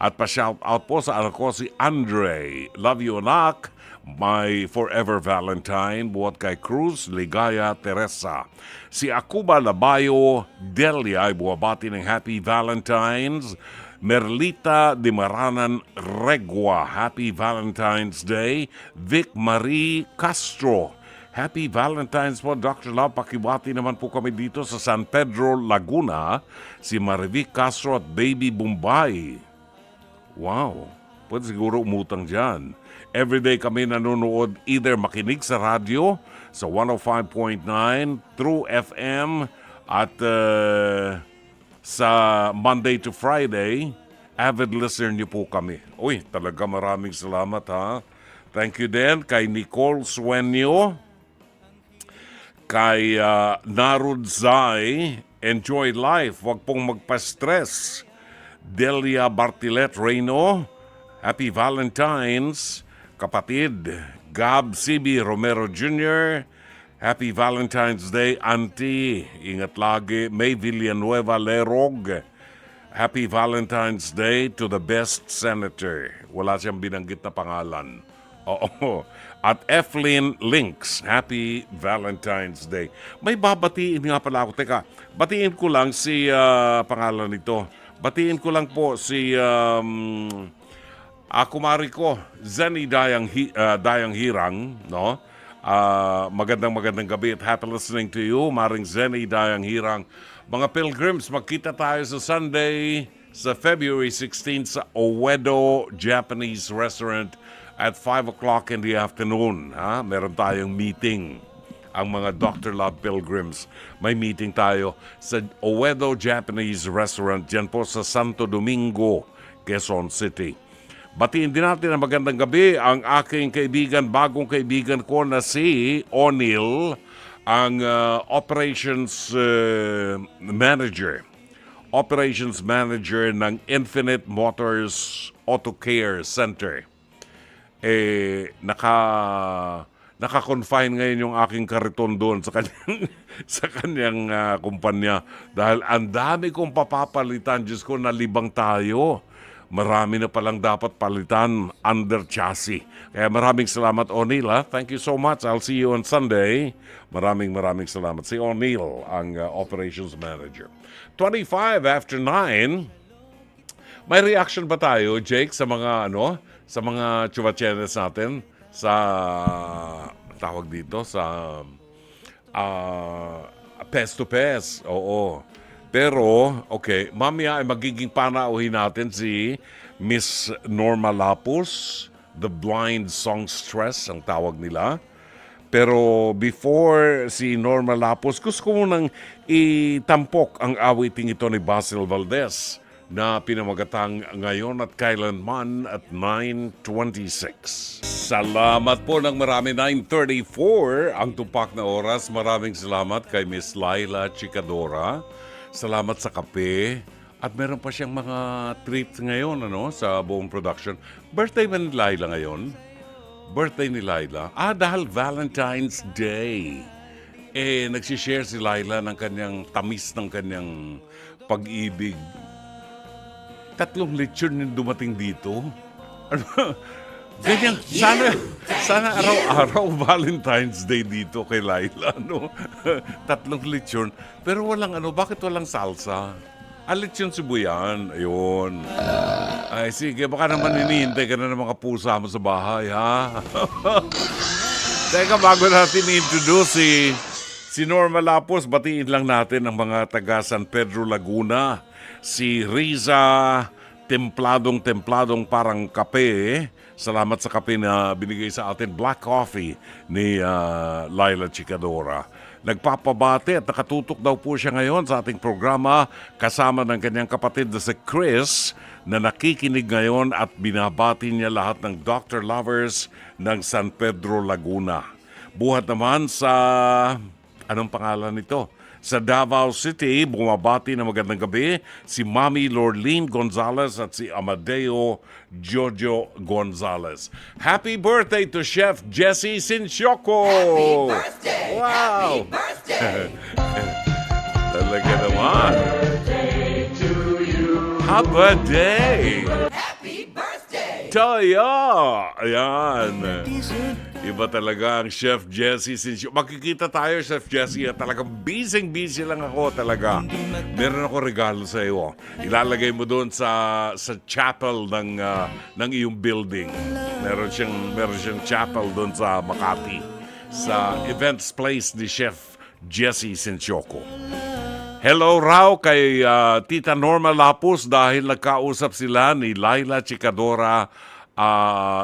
[SPEAKER 1] At pa-shout out po sa anak ko si Andre. Love you anak, my forever Valentine. Buhat kay Cruz Ligaya Teresa. Si Akuba Labayo Delia ay buwabati ng Happy Valentine's. Merlita de Maranan Regua, Happy Valentine's Day. Vic Marie Castro, Happy Valentine's po, Dr. Love. Pakibati naman po kami dito sa San Pedro, Laguna. Si Marivic Castro at Baby Bombay. Wow, pwede siguro umutang dyan. Everyday kami nanonood, either makinig sa radyo sa 105.9, True FM, at sa Monday to Friday, avid listener niyo po kami. Uy, talaga maraming salamat ha. Thank you din kay Nicole Sueño, kay Narud Zai, enjoy life, wag pong magpa-stress. Delia Bartilet Reyno, Happy Valentine's. Kapatid, Gab CB Romero Jr., Happy Valentine's Day, Auntie. Ingat lagi. May Villanueva Lerog. Happy Valentine's Day to the best senator. Wala siyang binanggit na pangalan. Oo. At Eflin Links. Happy Valentine's Day. May babatiin nga pala ako. Teka, batiin ko lang si pangalan nito. Batiin ko lang po si kumari ko, Zenny Dayang Hirang, no? Magandang gabi at happy listening to you, Maring Zenny Dayang Hirang. Mga pilgrims, magkita tayo sa Sunday sa February 16 sa Owedo Japanese Restaurant at 5 o'clock in the afternoon. Meron tayong meeting. Ang mga Dr. Love pilgrims, may meeting tayo sa Owedo Japanese Restaurant dyan po sa Santo Domingo, Quezon City. Batiin din natin ang magandang gabi ang aking kaibigan, bagong kaibigan ko na si O'Neil, ang operations manager ng Infinite Motors Auto Care Center. naka-confine ngayon yung aking kariton doon sa kanyang, sa kanyang kumpanya. Dahil ang dami kong papapalitan, Diyos ko, nalibang tayo. Marami na palang dapat palitan under chassis. Kaya maraming salamat, O'Neil. Thank you so much. I'll see you on Sunday. Maraming salamat. Si O'Neil, ang operations manager. 25 after 9. May reaction ba tayo, Jake, sa mga sa mga chubachenes natin sa tawag dito sa pes to pes? Oo. Pero, okay, mamaya ay magiging panauhin natin si Miss Norma Lapus, the blind songstress, ang tawag nila. Pero before si Norma Lapus, gusto ko munang itampok ang awiting ito ni Basil Valdez na pinamagatang ngayon at kailanman at 9:26. Salamat po ng marami. 9:34 ang tupak na oras. Maraming salamat kay Miss Laila Chicadora. Salamat sa kape. At meron pa siyang mga treats ngayon sa buong production. Birthday ba ni Laila ngayon? Birthday ni Laila? Dahil Valentine's Day. Nagsishare si Laila ng kanyang tamis ng kanyang pag-ibig. 3 lechon yung dumating dito. Ganyan, sana araw-araw Valentine's Day dito kay Laila, 3 lechon. Pero bakit walang salsa? Lechon sibuyan, ayun. Ay, sige, baka naman hinihintay ka na ng mga pusa mo sa bahay, ha? Teka, bago natin i-introduce si Norma Lapus, batiin lang natin ang mga taga San Pedro, Laguna. Si Riza, templadong parang kape. Salamat sa kape na binigay sa atin. Black coffee ni Laila Chicadora. Nagpapabati at nakatutok daw po siya ngayon sa ating programa kasama ng kanyang kapatid na si Chris na nakikinig ngayon at binabati niya lahat ng Dr. Lovers ng San Pedro, Laguna. Buhat naman sa, anong pangalan nito? Sa Davao City, bumabati na magandang gabi si Mami Lorleen Gonzalez at si Amadeo Jojo Gonzalez. Happy birthday to Chef Jesse Sinsioco!
[SPEAKER 2] Happy birthday!
[SPEAKER 1] Wow!
[SPEAKER 2] Happy birthday!
[SPEAKER 1] Talaga naman. Happy birthday!
[SPEAKER 2] Happy birthday!
[SPEAKER 1] Toyo! Ayan. Iba talaga ang Chef Jesse. Makikita tayo, Chef Jesse. Talagang busy lang ako talaga. Meron ako regalo sa iyo. Ilalagay mo doon sa chapel ng iyong building. Meron siyang chapel doon sa Makati. Sa events place ni Chef Jesse Sinsioco. Hello raw kay Tita Norma Lapus dahil nagkausap sila ni Laila Chicadora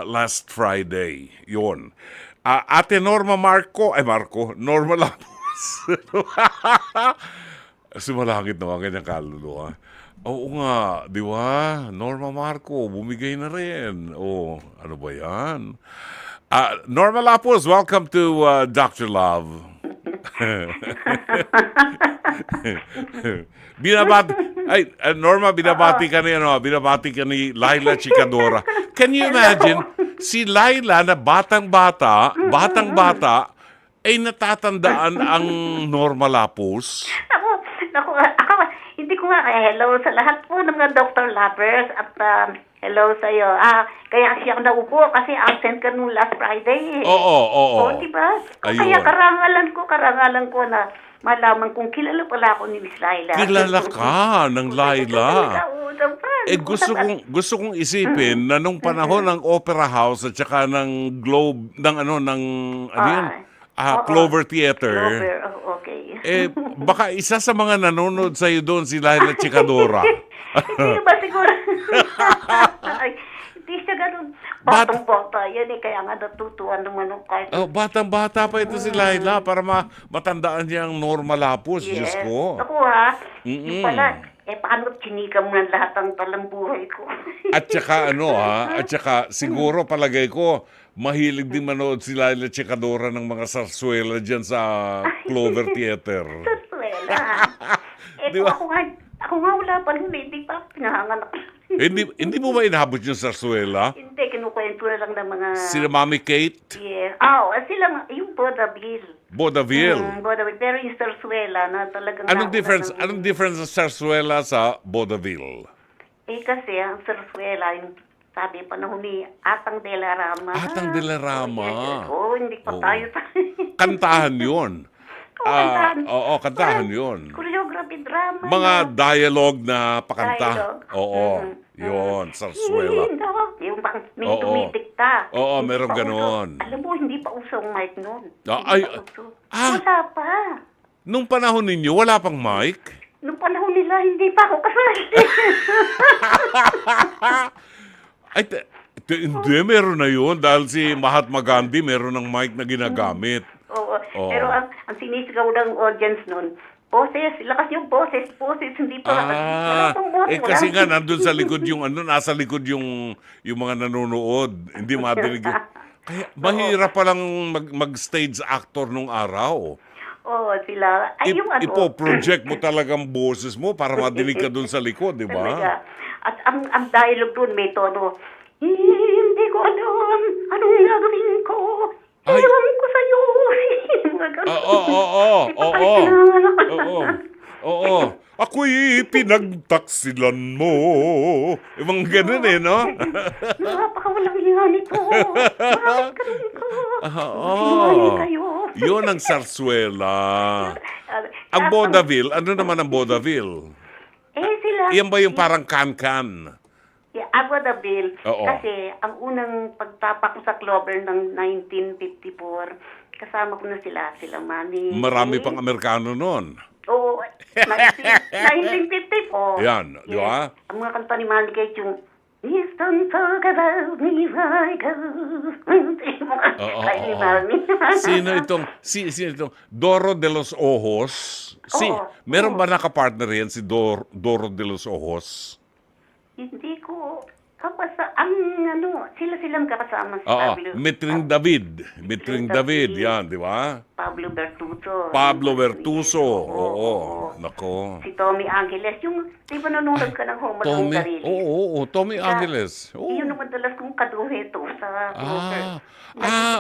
[SPEAKER 1] last Friday. Yun. Ate Norma Norma Lapus. Sumalangit naman kanyang kaluluwa. Oo nga, di ba? Norma Marco, bumigay na rin. Ano ba yan? Norma Lapus, welcome to Dr. Love. Norma, binabati ka ni Laila Chicadora. Can you imagine si Laila na batang-bata ay natatandaan ang Norma Lapus?
[SPEAKER 12] Ako, hindi ko nga, hello sa lahat po ng mga Dr. Lovers at hello sa iyo. Kaya siya naupo kasi absent ka nung last Friday.
[SPEAKER 1] Oo.
[SPEAKER 12] Diba?
[SPEAKER 1] Ayun.
[SPEAKER 12] Kaya karangalan ko na malaman kung kilala pala ako ni Miss Laila.
[SPEAKER 1] Kilala ka ng Laila. Gusto kong isipin na nung panahon ng Opera House at saka ng Globe, Clover Theater.
[SPEAKER 12] Clover, okay.
[SPEAKER 1] Baka isa sa mga nanonood sa'yo doon si Laila Chicadora.
[SPEAKER 12] Hindi ba siguro? Hindi siya ganun. Batang-bata yan kaya nga natutuwa naman ako kahit.
[SPEAKER 1] Batang-bata pa ito si Laila para matandaan niya ang Norma Lapus. Diyos ko.
[SPEAKER 12] Ako yung pala, paano chinika mo ng lahat ng talambuhay ko?
[SPEAKER 1] At saka siguro palagay ko, mahilig din manood si Laila Chicadora ng mga sarsuela dyan sa Clover Theater.
[SPEAKER 12] Sarsuela?
[SPEAKER 1] Diba?
[SPEAKER 12] Ako nga wala pa rin, hindi pa pinahangan ako.
[SPEAKER 1] Hindi mo ba inabot yung sarsuela?
[SPEAKER 12] Hindi, kinukwento ko na lang ng mga...
[SPEAKER 1] Sila Mami Kate,
[SPEAKER 12] Yeah. Sila, yung Bodaville.
[SPEAKER 1] Bodaville.
[SPEAKER 12] Bodaville. Pero yung Sarsuela na talagang...
[SPEAKER 1] Anong
[SPEAKER 12] nauna
[SPEAKER 1] difference sa Sarsuela sa Bodaville?
[SPEAKER 12] Kasi ang Sarsuela, yung sabi pa na Atang de la Rama.
[SPEAKER 1] Atang de la Rama.
[SPEAKER 12] Hindi pa
[SPEAKER 1] Oo.
[SPEAKER 12] tayo.
[SPEAKER 1] Kantahan yun.
[SPEAKER 12] kantahan.
[SPEAKER 1] Oo, kantahan yun.
[SPEAKER 12] Choreography drama.
[SPEAKER 1] Mga dialogue na pakanta.
[SPEAKER 12] Dialogue.
[SPEAKER 1] Oo, yun, Sarsuela.
[SPEAKER 12] Yung bang may
[SPEAKER 1] Oo.
[SPEAKER 12] tumitikta.
[SPEAKER 1] Oo,
[SPEAKER 12] Hindi
[SPEAKER 1] meron
[SPEAKER 12] pa uso.
[SPEAKER 1] ganon.
[SPEAKER 12] Alam mo, hindi pa usong mic noon.
[SPEAKER 1] Ay,
[SPEAKER 12] Hindi pa uso.
[SPEAKER 1] ah.
[SPEAKER 12] Wala pa.
[SPEAKER 1] Nung panahon ninyo, wala pang mic?
[SPEAKER 12] Nung panahon nila, hindi pa ako kasali.
[SPEAKER 1] Ay, hindi, meron na yun. Dahil si Mahatma Gandhi, meron ng mic na ginagamit.
[SPEAKER 12] Oo.
[SPEAKER 1] Oo.
[SPEAKER 12] Pero ang sinisigaw ng audience noon, boses, lakas yung boses, hindi pa. wala pang boses,
[SPEAKER 1] Kasi nga,
[SPEAKER 12] wala.
[SPEAKER 1] nandun sa likod yung, nasa likod yung mga nanonood. Hindi madinig yung... Kaya, mahirap palang mag-stage actor nung araw.
[SPEAKER 12] Oo, sila. Ay, yung
[SPEAKER 1] Ipo-project mo talagang boses mo para madinig ka dun sa likod, di ba?
[SPEAKER 12] Talaga. At ang dialogue doon may tono, hindi ko alam anong gagawin ko.
[SPEAKER 1] Ay.
[SPEAKER 12] Iwan ko sa'yo. Mga ganun.
[SPEAKER 1] Oo. Ako'y pinagtaksilan mo. Yung mga ganun no?
[SPEAKER 12] Napakawalang hiya nito. Bakit ganun ko? Sinungaling kayo.
[SPEAKER 1] Yun ang Sarsuela. Ang Bodaville, ano naman ang Bodaville?
[SPEAKER 12] Sila.
[SPEAKER 1] Yan ba yung parang kan-kan?
[SPEAKER 12] Agua de Bill.
[SPEAKER 1] Oo.
[SPEAKER 12] Kasi ang unang pagtapak ko sa Clover ng 1954, kasama ko na sila Manny.
[SPEAKER 1] Marami pang Amerikano nun.
[SPEAKER 12] Oo, 1954.
[SPEAKER 1] Yan, di ba?
[SPEAKER 12] Ang mga kanta ni Manny Kate yung Please don't talk about me like a... Ni Manny.
[SPEAKER 1] Sino itong Doro de los Ojos? Meron ba nakapartner yan si Doro de los Ojos?
[SPEAKER 12] Hindi ko... sila-silang kakasama si
[SPEAKER 1] Metring David, yan, di ba?
[SPEAKER 12] Pablo Bertuso.
[SPEAKER 1] Pablo Bertuso, oo. Nako.
[SPEAKER 12] Si Tommy Angeles, yung, di ba nanonood ka ng Home Alone Sarili?
[SPEAKER 1] Oo, Tommy Angeles.
[SPEAKER 12] Yun ang madalas kong kaduheto sa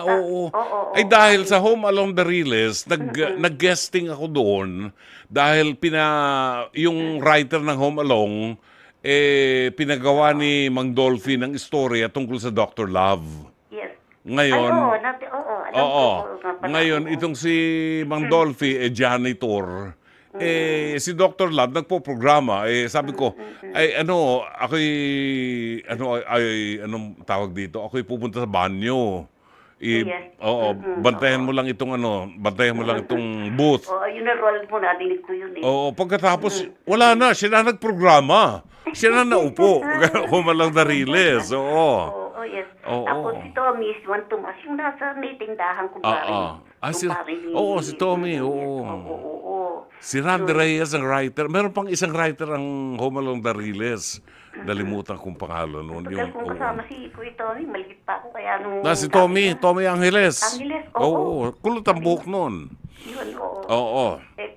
[SPEAKER 1] Oo. Ay dahil sa Home Alone the Riles, nag-guesting ako doon dahil yung writer ng Home Alone pinagawa ni Mang Dolphy ng istorya tungkol sa Dr. Love.
[SPEAKER 12] Yes.
[SPEAKER 1] Ngayon,
[SPEAKER 12] alam ko.
[SPEAKER 1] ngayon itong si Mang Dolphy janitor. Si Dr. Love nagpo-programa. Sabi ko, anong tawag dito? Ako'y pupunta sa banyo. Bantayan mo lang itong booth.
[SPEAKER 12] Yun na role mo, nadinig ko yun
[SPEAKER 1] Pagkatapos, wala na. Siya na nagprograma. Siya na naupo. Humalang Dariles.
[SPEAKER 12] Yes. Tapos si Tommy, si Juan Tomas, yung nasa may tindahan kung
[SPEAKER 1] si Tommy. Si Randy Reyes ang writer. Meron pang isang writer ang Home Alone Dariles. Nalimutan kong pangalan noon.
[SPEAKER 12] Tagal kong kasama si Kuya Tommy, maliit pa ako kaya nung...
[SPEAKER 1] Si Tommy Angeles.
[SPEAKER 12] oo.
[SPEAKER 1] Kulot ang buhok noon.
[SPEAKER 12] Yun, oo.
[SPEAKER 1] Oo.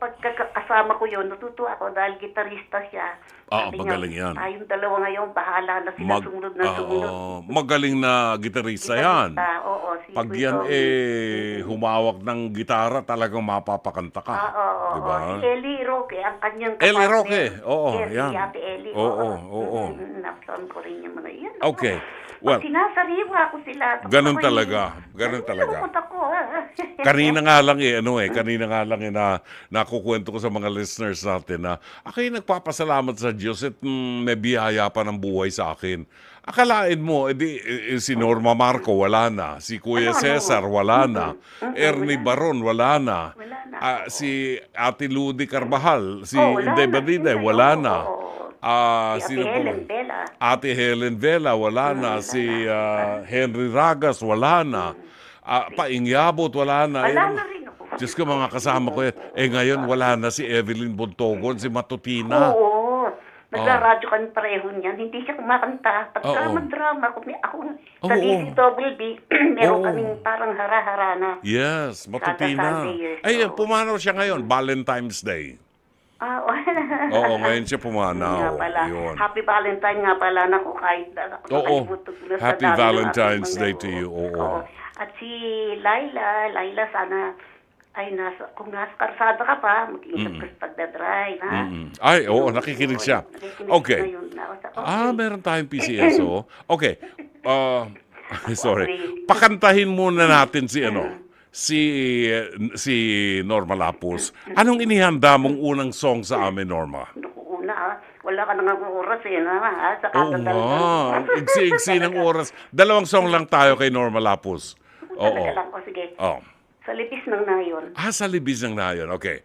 [SPEAKER 12] Pagkakasama ko yun, natutuwa ako dahil gitarista siya.
[SPEAKER 1] Magaling yan.
[SPEAKER 12] Tayong dalawa ngayon, bahala na sila sumunod na sumunod.
[SPEAKER 1] Magaling na gitarista yan.
[SPEAKER 12] Oo, si
[SPEAKER 1] Pag
[SPEAKER 12] Kuya
[SPEAKER 1] yan
[SPEAKER 12] Tommy.
[SPEAKER 1] humawak ng gitara, talagang mapapakanta ka. Diba?
[SPEAKER 12] Si Ellie Roque, ang kanyang
[SPEAKER 1] Ellie Roque, oo,
[SPEAKER 12] yes,
[SPEAKER 1] yan.
[SPEAKER 12] Si Ate Ellie.
[SPEAKER 1] Oo.
[SPEAKER 12] Napasaon ko rin yung mga yan.
[SPEAKER 1] Okay. Well,
[SPEAKER 12] sinasariwa ko sila.
[SPEAKER 1] ganun talaga. Kanina nga lang na nakukwento ko sa mga listeners natin na ako'y nagpapasalamat sa Diyos at may biyaya pa ng buhay sa akin. Akalain mo, si Norma Marco wala na, si Kuya Cesar wala na, Ernie Baron wala na, si Ate Ludi Carvajal, si Inday Badide wala na.
[SPEAKER 12] Si
[SPEAKER 1] Ate Helen Vela, wala na. Si Henry Ragas, wala na. Paingyabot, wala na.
[SPEAKER 12] Wala na rin ako.
[SPEAKER 1] Diyos ko, mga kasama ko yan. Ngayon, wala na si Evelyn Bontogon, si Matutina.
[SPEAKER 12] Oo. Naglaradyo kami pareho niyan. Hindi siya kumakanta. Pagka mag-drama, ako sa DCWB, meron kaming parang hara-harana.
[SPEAKER 1] Yes, Matutina. Pumanaw siya ngayon, Valentine's Day. Oo, ngayon siya
[SPEAKER 12] Nga
[SPEAKER 1] pumanaw.
[SPEAKER 12] pala.
[SPEAKER 1] Yun.
[SPEAKER 12] Happy Valentine nga pala. Naku, kahit
[SPEAKER 1] Oo.
[SPEAKER 12] nakalimutan ko na sa
[SPEAKER 1] Happy
[SPEAKER 12] dami ng
[SPEAKER 1] Valentine's
[SPEAKER 12] aking
[SPEAKER 1] Day
[SPEAKER 12] mga-
[SPEAKER 1] to you. Oo.
[SPEAKER 12] At si Laila sana ay kung nasa karsada ka pa, mag-ingat ka sa pagdadrive, ha?
[SPEAKER 1] Ay, oo, nakikinig siya.
[SPEAKER 12] Nakikinig
[SPEAKER 1] Okay.
[SPEAKER 12] siya ngayon.
[SPEAKER 1] Ah, meron tayong PCSO. Okay. Sorry. Pakantahin muna natin si si Norma Lapus. Anong inihanda mong unang song sa amin, Norma?
[SPEAKER 12] Naku, una, wala ka nang oras ha? Sa
[SPEAKER 1] Oo nga. Igsi-igsi ng oras. 2 song lang tayo kay Norma Lapus. Oo.
[SPEAKER 12] Talaga lang. O, sige.
[SPEAKER 1] Oh.
[SPEAKER 12] Sa lipis ng nayon.
[SPEAKER 1] Sa libis ng nayon. Okay.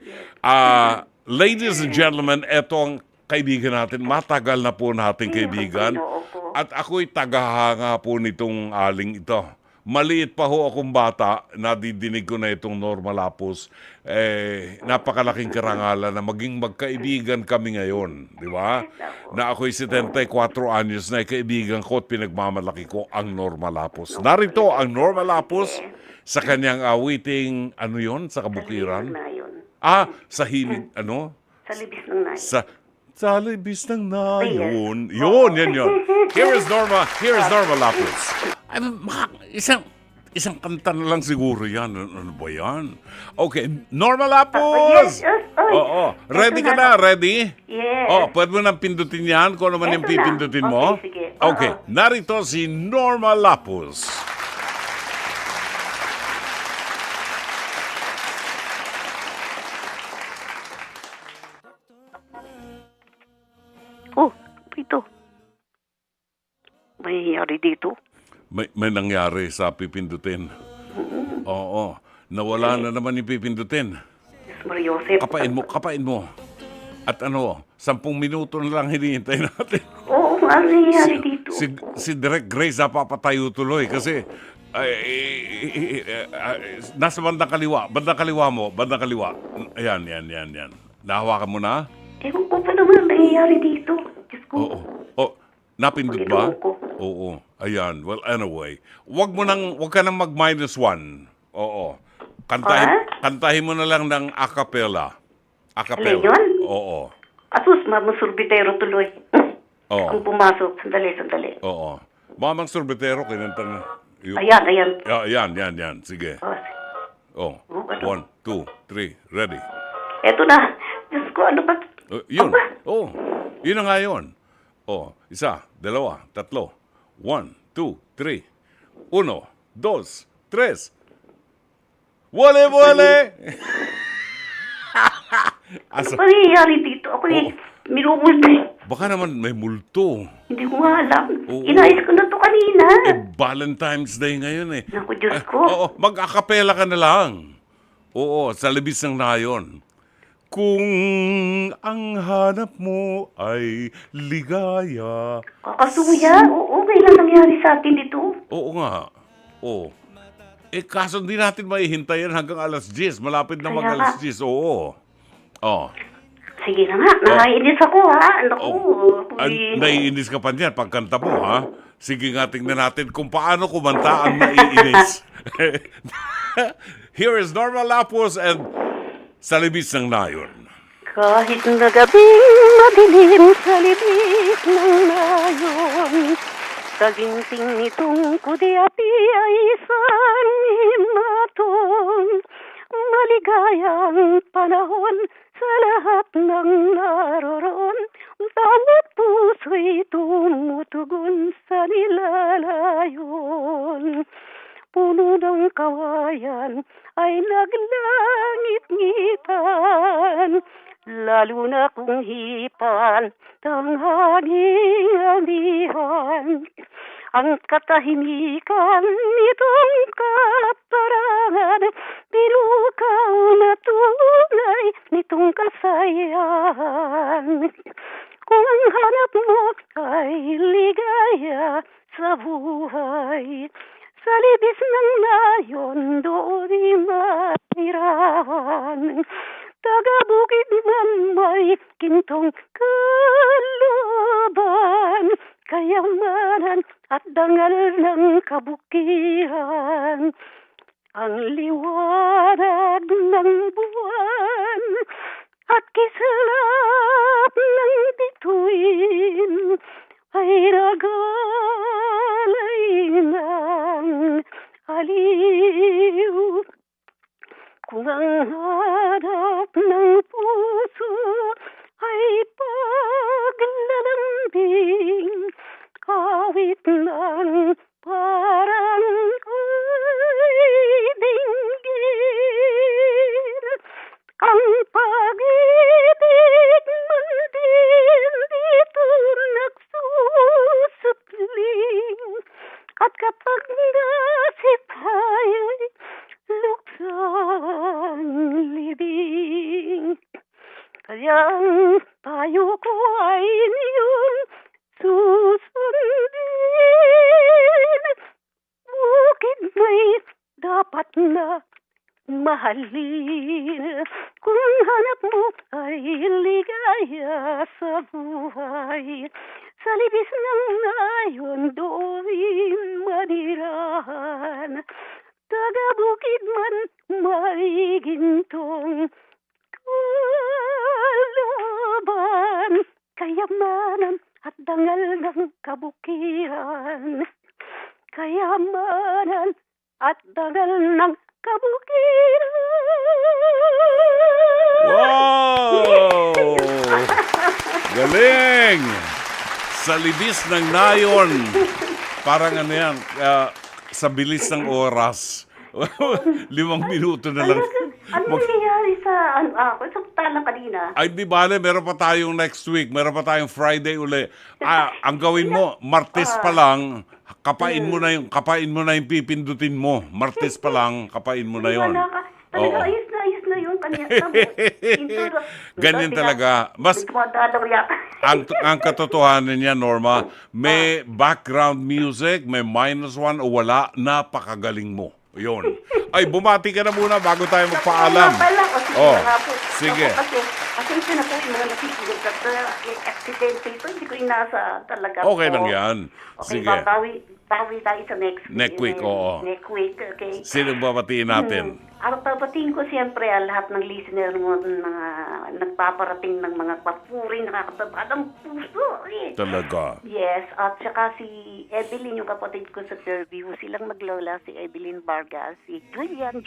[SPEAKER 1] Ladies and gentlemen, eto ang kaibigan natin. Matagal na po nating kaibigan. At ako'y tagahanga po nitong aling ito. Maliit pa ho akong bata, nadidinig ko na itong Norma Lapus. Napakalaking karangalan na maging magkaibigan kami ngayon. Di ba? Na ako'y 74 anyos na kaibigan ko at pinagmamalaki ko ang Norma Lapus. Narito ang Norma Lapus sa kanyang awiting, ano yon sa kabukiran? Sa hilig, ano?
[SPEAKER 12] Sa libis ng nayon.
[SPEAKER 1] Sa libis ng nayon. Yun. Here is Norma Lapus. Ay, isang kanta na lang siguro yan. Ano ba yan? Okay, Norma Lapus!
[SPEAKER 12] Yes.
[SPEAKER 1] Oo. Ready ka na? Ready?
[SPEAKER 12] Yes.
[SPEAKER 1] Pwede mo nang pindutin yan kung ano man yung
[SPEAKER 12] Eto na.
[SPEAKER 1] pipindutin mo.
[SPEAKER 12] Okay, sige.
[SPEAKER 1] Okay, narito si Norma Lapus.
[SPEAKER 12] Oh, ito. May nangyari dito.
[SPEAKER 1] May nangyari sa pipindutin. Oo. Nawala na naman yung pipindutin.
[SPEAKER 12] Maria Joseph.
[SPEAKER 1] Kapain mo. At 10 minuto na lang hinihintay natin.
[SPEAKER 12] Oo, ano nangyari dito?
[SPEAKER 1] Si Direk Grace napapatayo tuloy kasi nasa bandang kaliwa mo. Ayan. Nahawakan mo na?
[SPEAKER 12] Ewan ko pa naman nangyayari dito. Diyos ko.
[SPEAKER 1] Oo. Napindot ba?
[SPEAKER 12] Panginoon ko.
[SPEAKER 1] Oo. Ayan. Well, anyway. Wag ka nang mag-1. Oo. Kantahin mo na lang ng a cappella.
[SPEAKER 12] Alin yun?
[SPEAKER 1] Oo.
[SPEAKER 12] Asus, mamusurbitero tuloy.
[SPEAKER 1] Oo.
[SPEAKER 12] Kung pumasok. Sandali.
[SPEAKER 1] Oo. Mamang sorbetero, kinanta na.
[SPEAKER 12] Ayan.
[SPEAKER 1] Yan. Sige.
[SPEAKER 12] Oh,
[SPEAKER 1] Oh. 1, 2, 3. Ready.
[SPEAKER 12] eto na. Diyos ko, ano ba?
[SPEAKER 1] Yun.
[SPEAKER 12] Aba.
[SPEAKER 1] Oh. Yun na nga yun. Oh. 1, 2, 3. 1, 2, 3. 1, 2, 3. Wale!
[SPEAKER 12] Ano ba nangyayari dito? Ako minumulto.
[SPEAKER 1] Baka naman may multo.
[SPEAKER 12] Hindi ko nga alam.
[SPEAKER 1] Oo.
[SPEAKER 12] Inayos ko na to kanina.
[SPEAKER 1] Valentine's Day ngayon eh.
[SPEAKER 12] Naku, Diyos ko.
[SPEAKER 1] Oo, mag-akapela ka na lang. Oo, sa libis ng nayon. Kung ang hanap mo ay ligaya.
[SPEAKER 12] Kakasuya? Oo, kailan nangyari sa atin ito?
[SPEAKER 1] Oo nga. Oo. Kaso hindi natin maihintayin hanggang alas 10. Malapit na
[SPEAKER 12] Kaya
[SPEAKER 1] alas 10. Oo. Oh.
[SPEAKER 12] Sige na nga, nakainis ako ha. Naku.
[SPEAKER 1] Naiinis ka pa niyan pagkanta mo, ha? Sige nga, tingnan natin kung paano kumanta ang naiinis. Here is Norma Lapus and Sa Libis ng Nayon.
[SPEAKER 12] Kahit na gabing madilim sa libis ng nayon, sa ginting nitong kudiapi ay isang himatong maligayang panahon sa lahat ng naroon. Bawat puso'y tumutugon sa nilalayon. Puno ng kawayan ay naglangit-ngitan, lalo na kung hipan tanghanging amihan. Ang katahimikan nitong kaparangan, pinukaw na tunay nitong kasayahan. Kung ang hanap mo ay ligaya sa buhay, sa libis ng nayon doon'y mahirapan. Taga-bukid man may gintong kaluban, kayamanan at dangal ng kabukiran. Ang liwanag ng buwan at kislap Kaya ang payo ko ay inyong susundin. Bukid may dapat na mahalin. Kung hanap mo ay ligaya sa buhay, sa libis ng nayon doon manirahan. Taga-bukid man may gintong kalaban, kayamanan at dangal ng kabukiran. Kayamanan at dangal ng kabukiran.
[SPEAKER 1] Wow! Galing! Sa libis ng nayon. Parang ano yan, sa bilis ng oras. 5 minuto na lang.
[SPEAKER 12] Ano nangyayari sa sa talang kanina?
[SPEAKER 1] Ay, di bale, meron pa tayong next week. Meron pa tayong Friday uli. Ang gawin mo, Martes pa lang, kapain mo na yung pipindutin mo. Martes pa lang, kapain mo na yon.
[SPEAKER 12] Talaga, ayos na yun. Kanya
[SPEAKER 1] Ganyan talaga. Mas, ang katotohanan niya, Norma, may background music, may -1 o wala, napakagaling mo. Yun. Ay, bumati ka na muna bago tayo magpaalam. Sige.
[SPEAKER 12] Kasi na po yung mga nakikinig at aksidente ito, hindi ko inasa talaga.
[SPEAKER 1] Okay lang yan.
[SPEAKER 12] Okay,
[SPEAKER 1] Sige.
[SPEAKER 12] bawi tayo sa next
[SPEAKER 1] week, oo.
[SPEAKER 12] Next week, okay.
[SPEAKER 1] Sino babatiin natin?
[SPEAKER 12] Papatiin ko siyempre lahat ng listener mo na nagpaparating ng mga papuri, nakakatabad ang puso.
[SPEAKER 1] Talaga.
[SPEAKER 12] Yes, at saka si Evelyn, yung kapatid ko sa Fairview, silang maglola, si Evelyn Vargas, si Julian.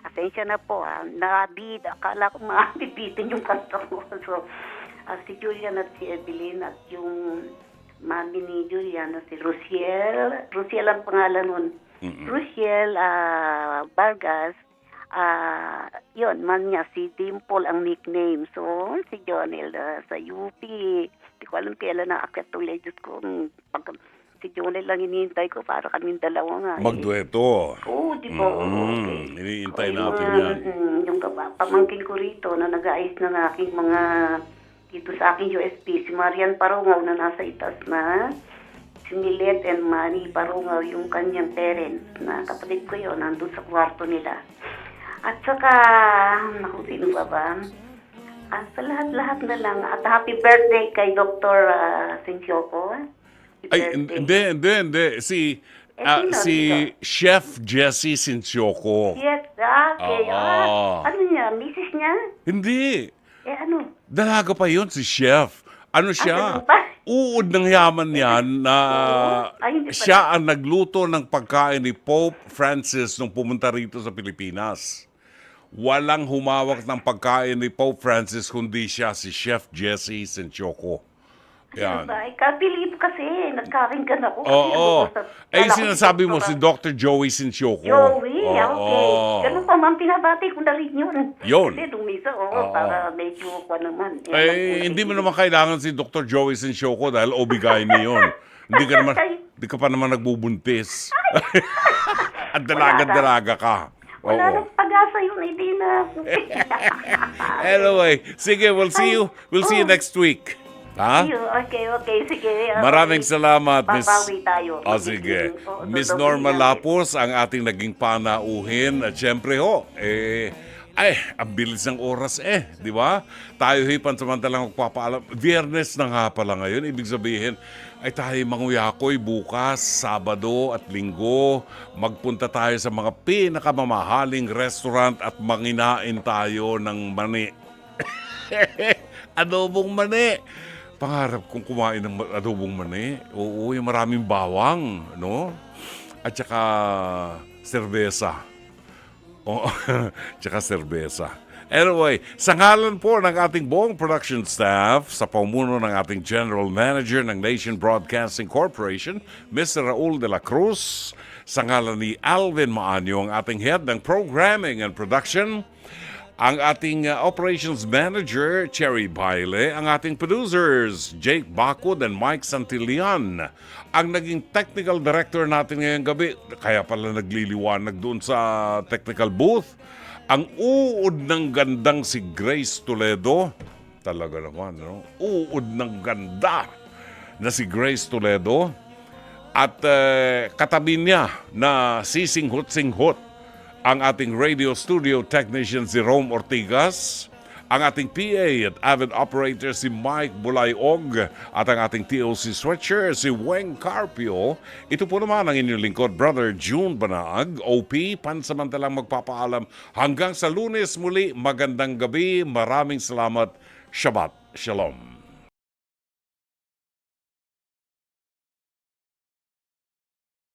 [SPEAKER 12] Atensya na po, nabid, akala ko mabibitin yung kanta ko. So, si Julian at si Evelyn at yung mami ni Julian, si Rosiel ang pangalan nun. Rosiel Vargas, yun, man niya, si Dimple ang nickname. So, si Jonel sa UP. Hindi ko alam kailan na-akit ulit. Diyos ko, si Jonel lang hinihintay ko para kaming dalawa nga.
[SPEAKER 1] Magdueto.
[SPEAKER 12] Oo, di ba? Okay.
[SPEAKER 1] Hinihintay natin yan.
[SPEAKER 12] Yung pamangkin ko rito na nag-aayos ng aking mga dito sa aking USP, si Marian Parungaw na nasa itas na, si Milet and Manny Parungaw, yung kanyang parents, na kapatid ko yun, nandun sa kwarto nila. At saka, naku, sino ba? Sa lahat-lahat na lang. At happy birthday kay Dr. Sinchoko.
[SPEAKER 1] Ay, hindi. Si Chef Jessie Sinchoko.
[SPEAKER 12] Yes, okay.
[SPEAKER 1] Oo.
[SPEAKER 12] Ano niya, misis niya?
[SPEAKER 1] Hindi.
[SPEAKER 12] Ano?
[SPEAKER 1] Dalaga pa yun si Chef. Ano siya?
[SPEAKER 12] ganun pa?
[SPEAKER 1] Uod ng yaman yan na
[SPEAKER 12] Ay, hindi pala.
[SPEAKER 1] siya ang nagluto ng pagkain ni Pope Francis nung pumunta rito sa Pilipinas. Walang humawak ng pagkain ni Pope Francis kundi siya, si Chef Jessie Sinchoko. Yan.
[SPEAKER 12] Ay, ka-believe kasi, nagkaringgan ako. Kasi
[SPEAKER 1] Oo.
[SPEAKER 12] nandun sa-
[SPEAKER 1] Eh,
[SPEAKER 12] Kala ko
[SPEAKER 1] sinasabi mo
[SPEAKER 12] Dr.
[SPEAKER 1] si Dr. Joey Sinchoko.
[SPEAKER 12] Joey, okay.
[SPEAKER 1] Oo.
[SPEAKER 12] Ganun pa man, pinabati ko na rin yun.
[SPEAKER 1] Yun.
[SPEAKER 12] Kasi dumisa,
[SPEAKER 1] Oo.
[SPEAKER 12] para medyo pa naman.
[SPEAKER 1] Eh, hindi mo naman kailangan si Dr. Joey Sinchoko dahil obigay niya yun. Hindi ka pa naman nagbubuntis. At dalaga-dalaga ka.
[SPEAKER 12] Wala
[SPEAKER 1] Oo.
[SPEAKER 12] nang pag-asa yun, hindi na.
[SPEAKER 1] Anyway, sige, we'll see you next week. Ha?
[SPEAKER 12] Okay, sige.
[SPEAKER 1] Maraming salamat, Miss.
[SPEAKER 12] Babawi tayo.
[SPEAKER 1] Sige.
[SPEAKER 12] Oo,
[SPEAKER 1] Miss
[SPEAKER 12] dodobling
[SPEAKER 1] Norma
[SPEAKER 12] namin.
[SPEAKER 1] Lapus, ang ating naging panauhin. At syempre ang bilis ng oras di ba? Tayo pansamantalang magpapaalam. Biyernes na nga pala ngayon. Ibig sabihin, ay tayo manguyakoy bukas, Sabado at Linggo. Magpunta tayo sa mga pinakamamahaling restaurant at manginain tayo ng mani. Adobong mani. Pangarap kong kumain ng adobong mani. Oo, yung maraming bawang, no? At saka serbesa. Oo, tsaka serbesa. Anyway, sa ngalan po ng ating buong production staff, sa pamuno ng ating General Manager ng Nation Broadcasting Corporation, Mr. Raul de la Cruz, sa ngalan ni Alvin Maanyo, ang ating head ng Programming and Production, ang ating Operations Manager, Cherry Baile, ang ating producers, Jake Bacud and Mike Santillan, ang naging Technical Director natin ngayong gabi, kaya pala nagliliwanag doon sa technical booth, Ang uod ng gandang si Grace Toledo, talaga naman, no? Uod ng ganda na si Grace Toledo at katabi niya na sisinghot-singhot ang ating radio studio technician si Rome Ortigas, ang ating PA at avid operator si Mike Bulayog at ang ating TOC Switcher si Weng Carpio. Ito po naman ang inyong lingkod, Brother June Banaag, OP, pansamantalang magpapaalam. Hanggang sa Lunes muli, magandang gabi, maraming salamat, Shabbat Shalom.